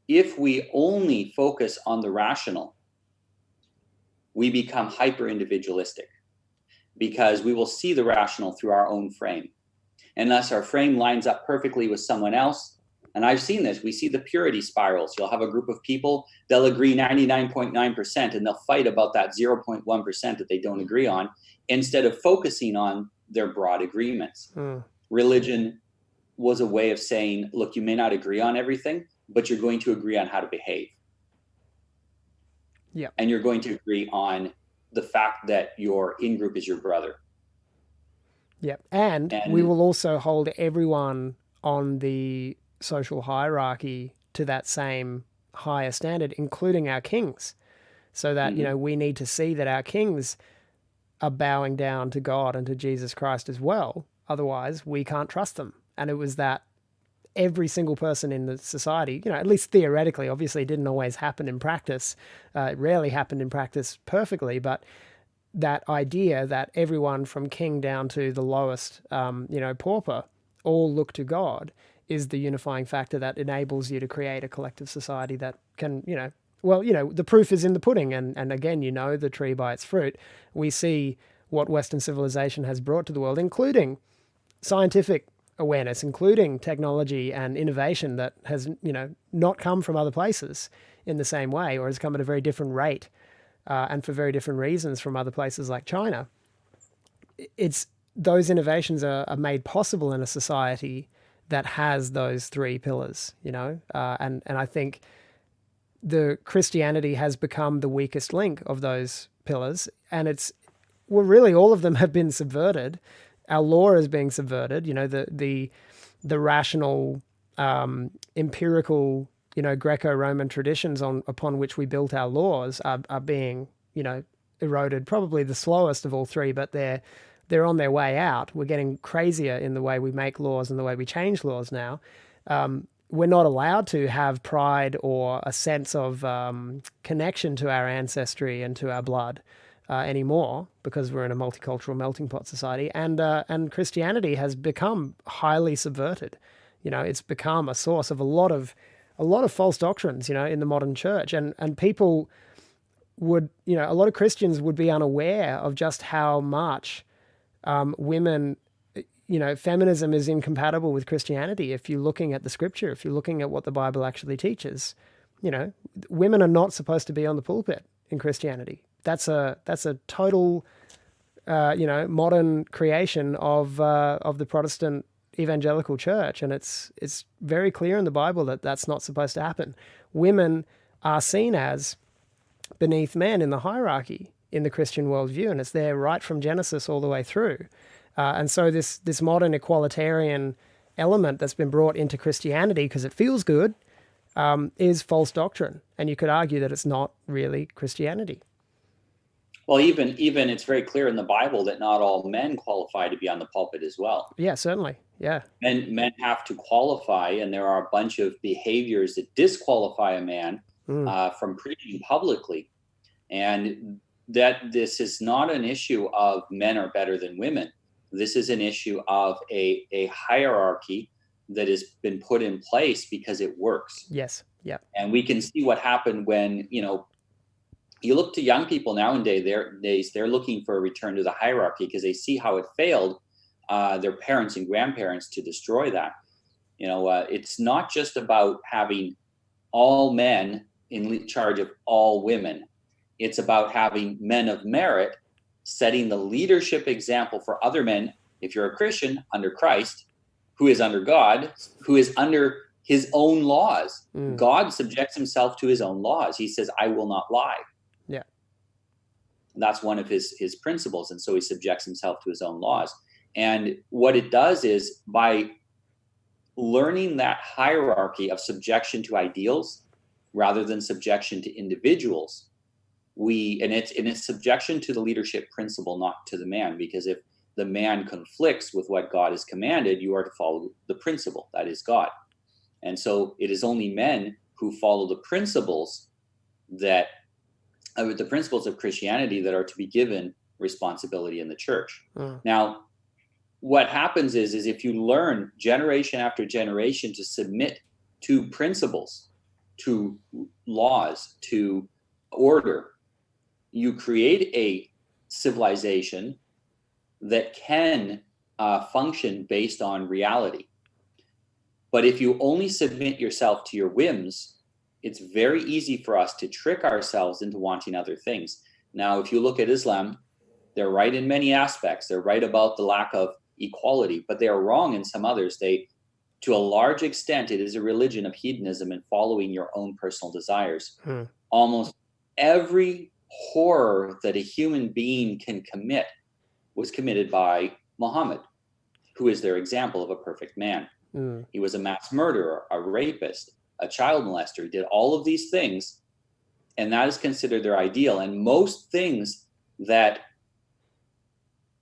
if we only focus on the rational, we become hyper individualistic because we will see the rational through our own frame. Unless our frame lines up perfectly with someone else, and I've seen this, we see the purity spirals. You'll have a group of people, they'll agree 99.9%, and they'll fight about that 0.1% that they don't agree on, instead of focusing on their broad agreements. Religion was a way of saying, look, you may not agree on everything, but you're going to agree on how to behave. Yeah. And you're going to agree on the fact that your in-group is your brother. Yeah. And we will also hold everyone on the social hierarchy to that same higher standard, including our kings, so that, we need to see that our kings are bowing down to God and to Jesus Christ as well. Otherwise, we can't trust them. And it was that every single person in the society, at least theoretically, obviously it didn't always happen in practice. It rarely happened in practice perfectly, but that idea that everyone from king down to the lowest, pauper, all look to God is the unifying factor that enables you to create a collective society that can, the proof is in the pudding. And again, the tree by its fruit. We see what Western civilization has brought to the world, including scientific awareness, including technology and innovation that has, not come from other places in the same way, or has come at a very different rate and for very different reasons from other places like China. It's those innovations are made possible in a society that has those three pillars, and I think the Christianity has become the weakest link of those pillars, and really all of them have been subverted. Our law is being subverted. The rational, empirical, Greco-Roman traditions upon which we built our laws are being, eroded. Probably the slowest of all three, but they're on their way out. We're getting crazier in the way we make laws and the way we change laws now. We're not allowed to have pride or a sense of connection to our ancestry and to our blood anymore, because we're in a multicultural melting pot society, and Christianity has become highly subverted. It's become a source of a lot of false doctrines, in the modern church, and people would, a lot of Christians would be unaware of just how much women, feminism is incompatible with Christianity. If you're looking at the scripture, if you're looking at what the Bible actually teaches, women are not supposed to be on the pulpit in Christianity. That's a total, modern creation of the Protestant evangelical church, and it's very clear in the Bible that that's not supposed to happen. Women are seen as beneath men in the hierarchy in the Christian worldview, and it's there right from Genesis all the way through. And so this modern equalitarian element that's been brought into Christianity because it feels good is false doctrine, and you could argue that it's not really Christianity. Well, even it's very clear in the Bible that not all men qualify to be on the pulpit as well. Yeah, certainly. Yeah. Men have to qualify, and there are a bunch of behaviors that disqualify a man from preaching publicly. And that this is not an issue of men are better than women. This is an issue of a hierarchy that has been put in place because it works. Yes. Yeah. And we can see what happened when, you look to young people nowadays, they're looking for a return to the hierarchy because they see how it failed their parents and grandparents to destroy that. It's not just about having all men in charge of all women. It's about having men of merit setting the leadership example for other men, if you're a Christian, under Christ, who is under God, who is under his own laws. God subjects himself to his own laws. He says, I will not lie. Yeah. That's one of his principles. And so he subjects himself to his own laws. And what it does is, by learning that hierarchy of subjection to ideals rather than subjection to individuals, it's subjection to the leadership principle, not to the man, because if the man conflicts with what God has commanded, you are to follow the principle, that is God. And so it is only men who follow the principles the principles of Christianity that are to be given responsibility in the church. Now, what happens is if you learn generation after generation to submit to principles, to laws, to order, you create a civilization that can function based on reality. But if you only submit yourself to your whims, it's very easy for us to trick ourselves into wanting other things. Now, if you look at Islam, they're right in many aspects. They're right about the lack of equality, but they are wrong in some others. To a large extent, it is a religion of hedonism and following your own personal desires. Almost every horror that a human being can commit was committed by Muhammad, who is their example of a perfect man. He was a mass murderer, a rapist, a child molester. He did all of these things, and that is considered their ideal. And most things that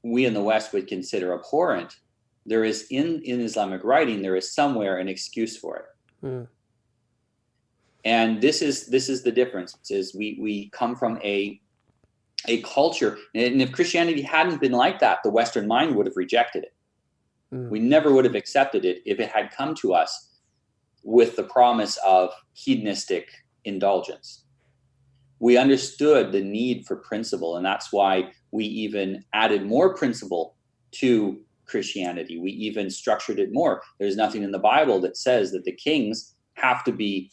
we in the West would consider abhorrent, there is in Islamic writing, there is somewhere an excuse for it. And this is the difference, is we come from a culture, and if Christianity hadn't been like that, the Western mind would have rejected it. We never would have accepted it if it had come to us with the promise of hedonistic indulgence. We understood the need for principle, and that's why we even added more principle to Christianity. We even structured it more. There's nothing in the Bible that says that the kings have to be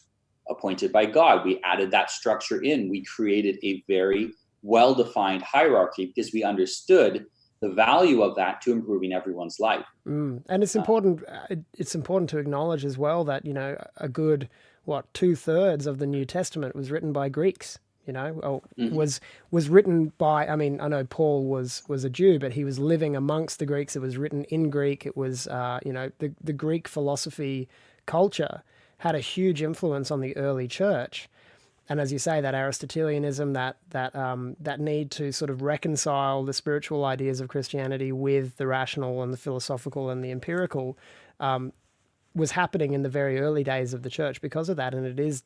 appointed by God. We added that structure in. We created a very well-defined hierarchy because we understood the value of that to improving everyone's life. And it's important. It's important to acknowledge as well that, you know, a good 2/3 of the New Testament was written by Greeks. You know, was written by. I mean, I know Paul was a Jew, but he was living amongst the Greeks. It was written in Greek. It was, you know, the Greek philosophy culture had a huge influence on the early church. And as you say, that Aristotelianism, that need to sort of reconcile the spiritual ideas of Christianity with the rational and the philosophical and the empirical, was happening in the very early days of the church because of that. And it is,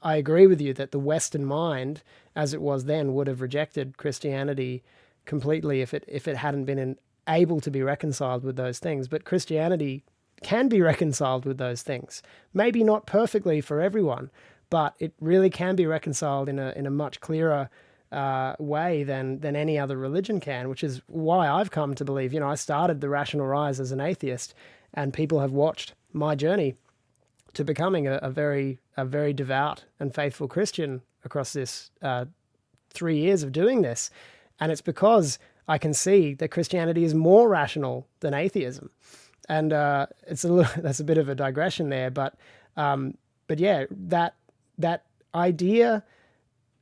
I agree with you that the Western mind, as it was then, would have rejected Christianity completely if it hadn't been able to be reconciled with those things. But Christianity can be reconciled with those things. Maybe not perfectly for everyone, but it really can be reconciled in a much clearer way than any other religion can, which is why I've come to believe, you know, I started the Rational Rise as an atheist, and people have watched my journey to becoming a very devout and faithful Christian across this 3 years of doing this. And it's because I can see that Christianity is more rational than atheism. And that's a bit of a digression there, but yeah, that idea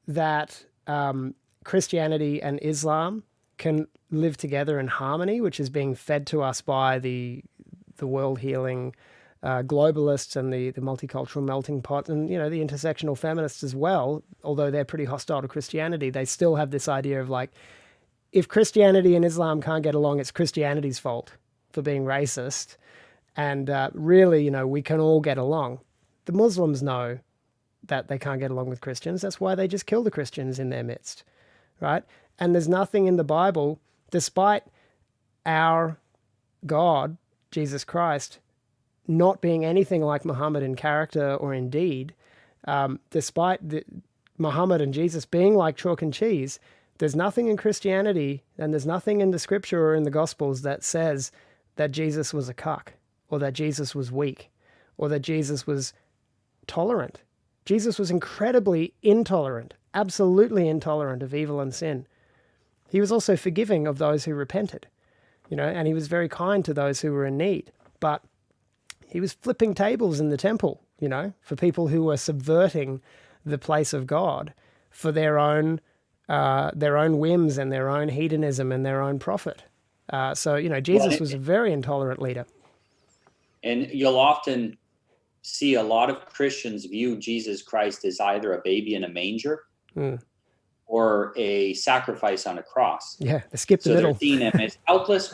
that Christianity and Islam can live together in harmony, which is being fed to us by the world healing globalists and the multicultural melting pot, and you know, the intersectional feminists as well, although they're pretty hostile to Christianity, they still have this idea of like, if Christianity and Islam can't get along, it's Christianity's fault for being racist. And really, you know, we can all get along. The Muslims know that they can't get along with Christians. That's why they just kill the Christians in their midst, right? And there's nothing in the Bible, despite our God, Jesus Christ, not being anything like Muhammad in character or in deed, despite Muhammad and Jesus being like chalk and cheese, there's nothing in Christianity and there's nothing in the scripture or in the Gospels that says that Jesus was a cuck, or that Jesus was weak, or that Jesus was tolerant. Jesus was incredibly intolerant, absolutely intolerant of evil and sin. He was also forgiving of those who repented, you know, and he was very kind to those who were in need. But he was flipping tables in the temple, you know, for people who were subverting the place of God for their own whims and their own hedonism and their own profit. So, you know, Jesus was a very intolerant leader. And you'll often see a lot of Christians view Jesus Christ as either a baby in a manger or a sacrifice on a cross. Yeah, they skip the middle. So they're seeing him as helpless,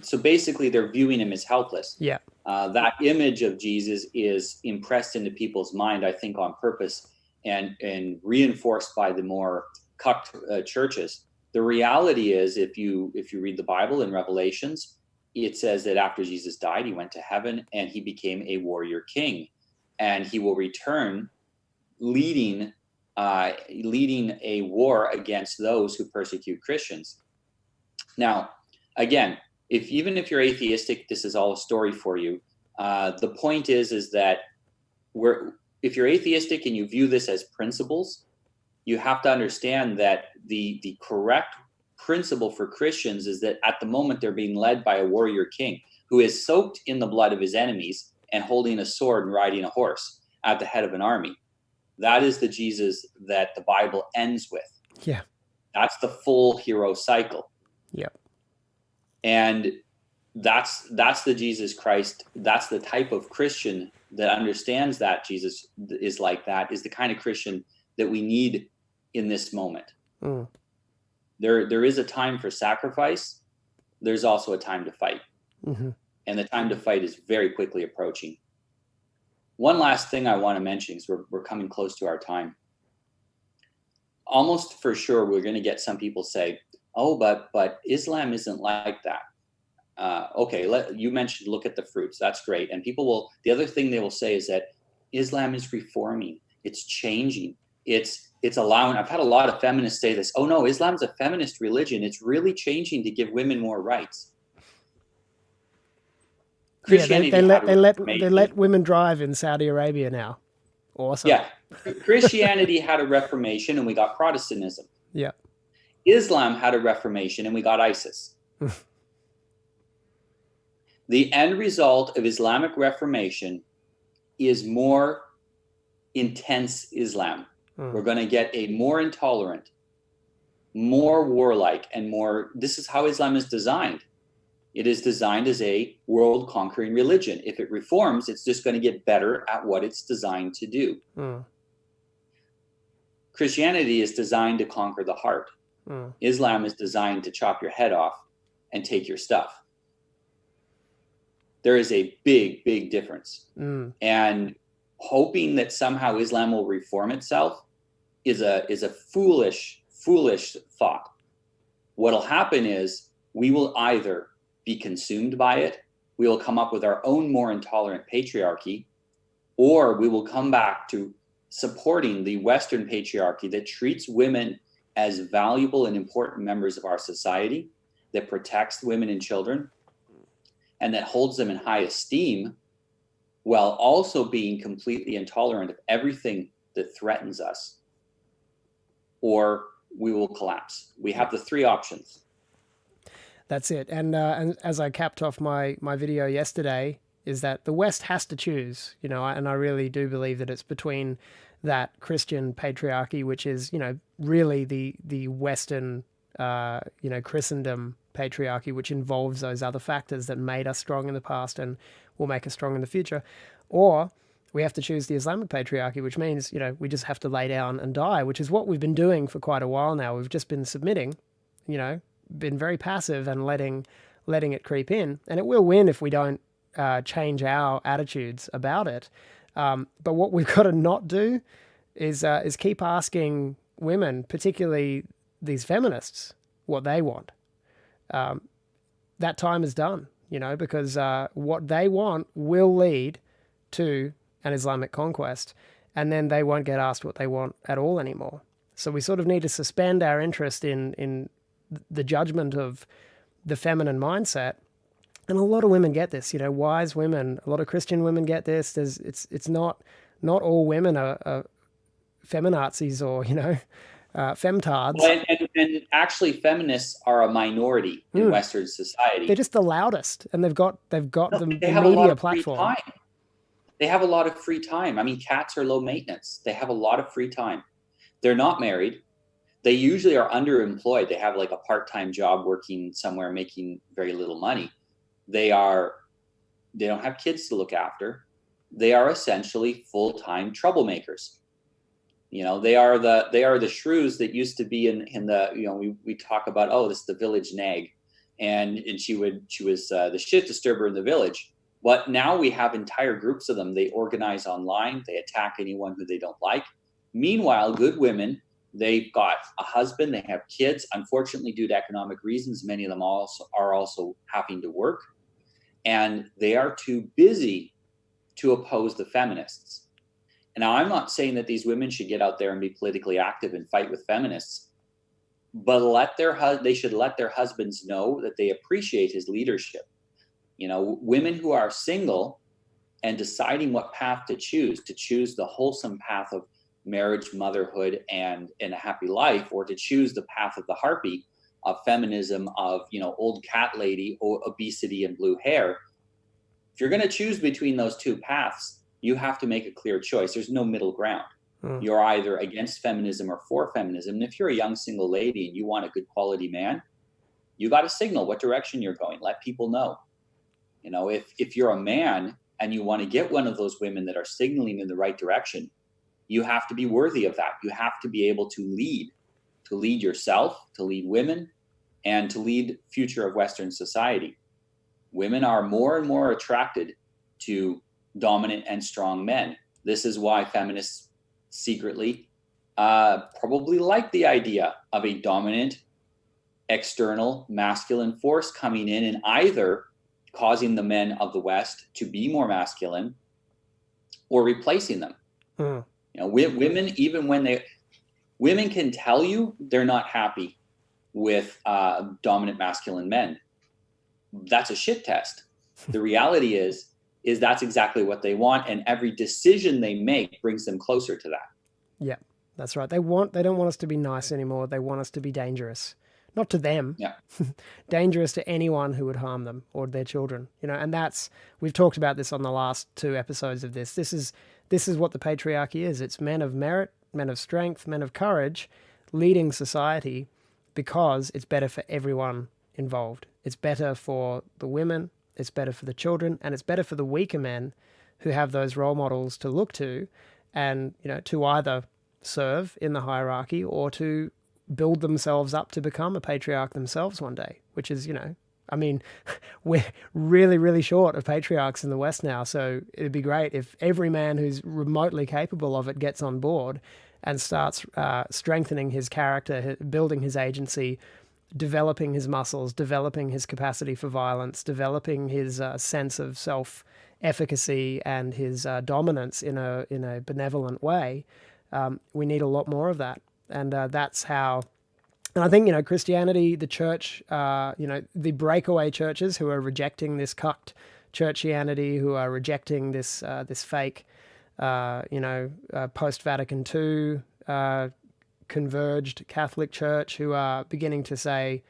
so basically they're viewing him as helpless. Yeah. That image of Jesus is impressed into people's mind, I think, on purpose and reinforced by the more cucked churches. The reality is, if you read the Bible in Revelations, it says that after Jesus died, he went to heaven and he became a warrior king, and he will return leading a war against those who persecute Christians. Now, again, even if you're atheistic, this is all a story for you. The point is that if you're atheistic and you view this as principles, you have to understand that the correct principle for Christians is that at the moment they're being led by a warrior king who is soaked in the blood of his enemies and holding a sword and riding a horse at the head of an army. That is the Jesus that the Bible ends with. Yeah. That's the full hero cycle. Yeah. And that's the Jesus Christ. That's the type of Christian that understands that Jesus is like that, is the kind of Christian that we need in this moment. Mm. There is a time for sacrifice. There's also a time to fight. Mm-hmm. And the time to fight is very quickly approaching. One last thing I want to mention is we're coming close to our time. Almost for sure, we're going to get some people say, oh, but Islam isn't like that. Okay, you mentioned look at the fruits. That's great. And people will, the other thing they will say is that Islam is reforming. It's changing. It's allowing, I've had a lot of feminists say this, oh no, Islam's a feminist religion. It's really changing to give women more rights. Yeah, they let women drive in Saudi Arabia now. Awesome. Yeah, Christianity had a reformation and we got Protestantism. Yeah. Islam had a reformation and we got ISIS. The end result of Islamic reformation is more intense Islam. We're going to get a more intolerant, more warlike, and more, this is how Islam is designed. It is designed as a world-conquering religion. If it reforms, it's just going to get better at what it's designed to do. Christianity is designed to conquer the heart. Islam is designed to chop your head off and take your stuff. There is a big, big difference. And hoping that somehow Islam will reform itself is a foolish thought. What'll happen is we will either be consumed by it, we will come up with our own more intolerant patriarchy, or we will come back to supporting the Western patriarchy that treats women as valuable and important members of our society, that protects women and children, and that holds them in high esteem, while also being completely intolerant of everything that threatens us, or we will collapse. We have the three options. That's it. And as I capped off my video yesterday, is that the West has to choose, and I really do believe that it's between that Christian patriarchy, which is, really the Western, Christendom patriarchy, which involves those other factors that made us strong in the past and will make us strong in the future. Or we have to choose the Islamic patriarchy, which means, we just have to lay down and die, which is what we've been doing for quite a while now. We've just been submitting, been very passive and letting it creep in. And it will win if we don't change our attitudes about it. But what we've got to not do is keep asking women, particularly these feminists, what they want. That time is done, because what they want will lead to an Islamic conquest, and then they won't get asked what they want at all anymore. So we sort of need to suspend our interest in the judgment of the feminine mindset. And a lot of women get this, wise women, a lot of Christian women get this. It's not all women are feminazis or, femtards. Well, and actually feminists are a minority in Western society. They're just the loudest, and they've got the media platform. They have a lot of free time. I mean, cats are low maintenance. They have a lot of free time. They're not married. They usually are underemployed. They have like a part-time job working somewhere making very little money. They don't have kids to look after. They are essentially full-time troublemakers. They are the shrews that used to be in the, we talk about, oh, this is the village nag. And she was the shit disturber in the village. But now we have entire groups of them. They organize online. They attack anyone who they don't like. Meanwhile, good women, they've got a husband, they have kids. Unfortunately, due to economic reasons, many of them are also having to work. And they are too busy to oppose the feminists. And now I'm not saying that these women should get out there and be politically active and fight with feminists, but they should let their husbands know that they appreciate his leadership. Women who are single and deciding what path to choose the wholesome path of marriage, motherhood, and a happy life, or to choose the path of the harpy of feminism, of old cat lady, or obesity and blue hair. If you're going to choose between those two paths, you have to make a clear choice. There's no middle ground. You're either against feminism or for feminism. And if you're a young single lady and you want a good quality man, you got to signal what direction you're going. Let people know. If you're a man and you want to get one of those women that are signaling in the right direction, you have to be worthy of that. You have to be able to lead yourself, to lead women, and to lead future of Western society. Women are more and more attracted to dominant and strong men. This is why feminists secretly probably like the idea of a dominant, external, masculine force coming in and either causing the men of the West to be more masculine or replacing them. Women, even when women can tell you they're not happy with dominant masculine men. That's a shit test. The reality is that's exactly what they want, and every decision they make brings them closer to that. Yeah, that's right. They don't want us to be nice anymore. They want us to be dangerous. Not to them. Yeah. Dangerous to anyone who would harm them or their children. And we've talked about this on the last 2 episodes of this. This is what the patriarchy is. It's men of merit, men of strength, men of courage, leading society because it's better for everyone involved. It's better for the women, it's better for the children, and it's better for the weaker men who have those role models to look to and, to either serve in the hierarchy or to build themselves up to become a patriarch themselves one day, which is, we're really, really short of patriarchs in the West now. So it'd be great if every man who's remotely capable of it gets on board and starts strengthening his character, building his agency, developing his muscles, developing his capacity for violence, developing his sense of self-efficacy and his dominance in a benevolent way. We need a lot more of that. And that's how, and I think, Christianity, the church, the breakaway churches who are rejecting this cucked churchianity, who are rejecting this fake, post-Vatican II converged Catholic Church, who are beginning to say,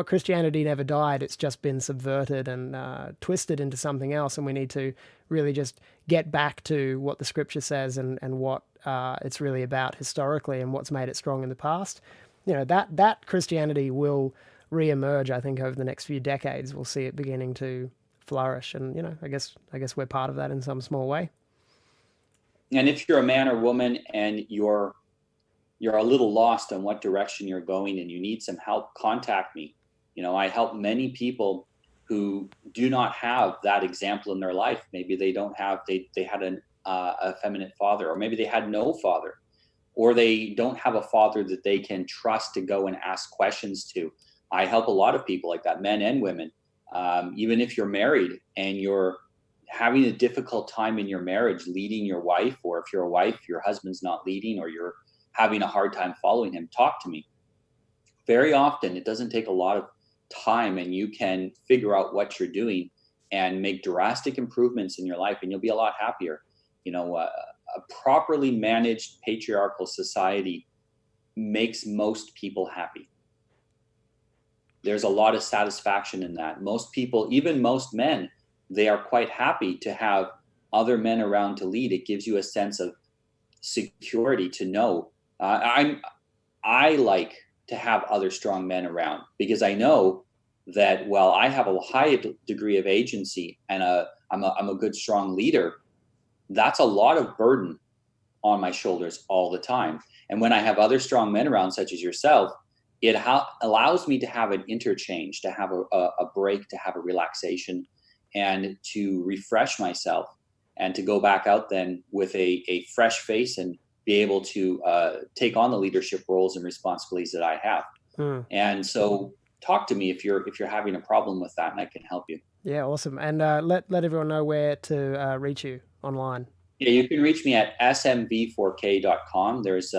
Christianity never died. It's just been subverted and twisted into something else. And we need to really just get back to what the scripture says and what it's really about historically and what's made it strong in the past. That Christianity will reemerge, I think, over the next few decades. We'll see it beginning to flourish. And, I guess we're part of that in some small way. And if you're a man or woman and you're a little lost on what direction you're going and you need some help, contact me. I help many people who do not have that example in their life. Maybe they don't have, they had an effeminate father, or maybe they had no father, or they don't have a father that they can trust to go and ask questions to. I help a lot of people like that, men and women. Even if you're married and you're having a difficult time in your marriage leading your wife, or if you're a wife, your husband's not leading, or you're having a hard time following him, talk to me. Very often, it doesn't take a lot of time, and you can figure out what you're doing and make drastic improvements in your life, and you'll be a lot happier. A properly managed patriarchal society makes most people happy. There's a lot of satisfaction in that. Most people, even most men, they are quite happy to have other men around to lead. It gives you a sense of security to know. I like to have other strong men around because I know that while I have a high degree of agency and I'm a good, strong leader, that's a lot of burden on my shoulders all the time. And when I have other strong men around, such as yourself, it allows me to have an interchange, to have a break, to have a relaxation, and to refresh myself, and to go back out then with a fresh face and be able to take on the leadership roles and responsibilities that I have. And so talk to me if you're having a problem with that, and I can help you. Yeah, awesome. And let everyone know where to reach you online. Yeah, you can reach me at smv4k.com. There's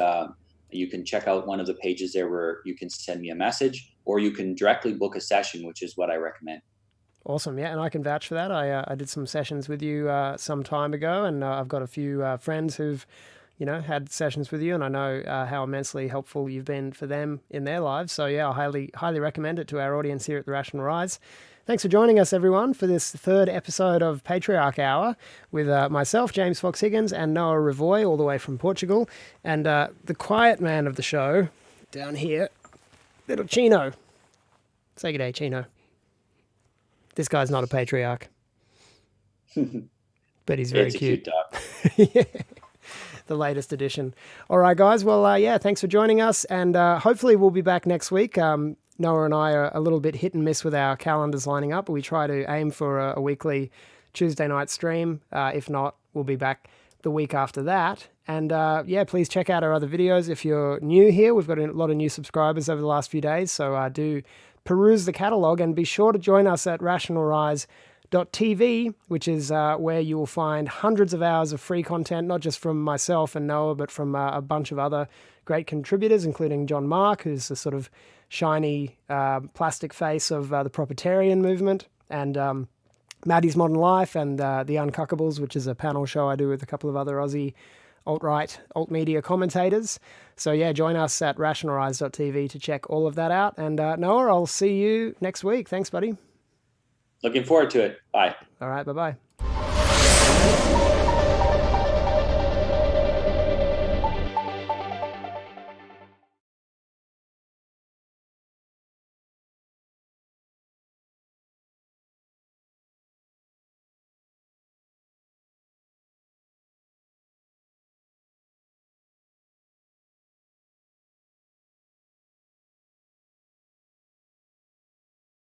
you can check out one of the pages there where you can send me a message, or you can directly book a session, which is what I recommend. Awesome. Yeah, and I can vouch for that. I did some sessions with you some time ago, and I've got a few friends who've had sessions with you, and I know how immensely helpful you've been for them in their lives. So yeah, I highly recommend it to our audience here at the Rational Rise. Thanks for joining us, everyone, for this 3rd episode of Patriarch Hour with myself, James Fox Higgins, and Noah Revoy, all the way from Portugal, and the quiet man of the show down here, little Chino. Say good day, Chino. This guy's not a patriarch. But he's very it's cute. a cute dog. The latest edition. All right, guys. Well, yeah, thanks for joining us. And hopefully we'll be back next week. Noah and I are a little bit hit and miss with our calendars lining up. We try to aim for a weekly Tuesday night stream. If not, we'll be back the week after that. And yeah, please check out our other videos. If you're new here, we've got a lot of new subscribers over the last few days. So do peruse the catalog and be sure to join us at rationalrise.tv, which is where you will find hundreds of hours of free content, not just from myself and Noah, but from a bunch of other great contributors, including John Mark, who's the sort of shiny plastic face of the proprietarian movement, and Maddie's Modern Life, and The Uncuckables, which is a panel show I do with a couple of other Aussie alt-right, alt-media commentators. So yeah, join us at rationalrise.tv to check all of that out. And Noah, I'll see you next week. Thanks, buddy. Looking forward to it. Bye. All right, bye-bye.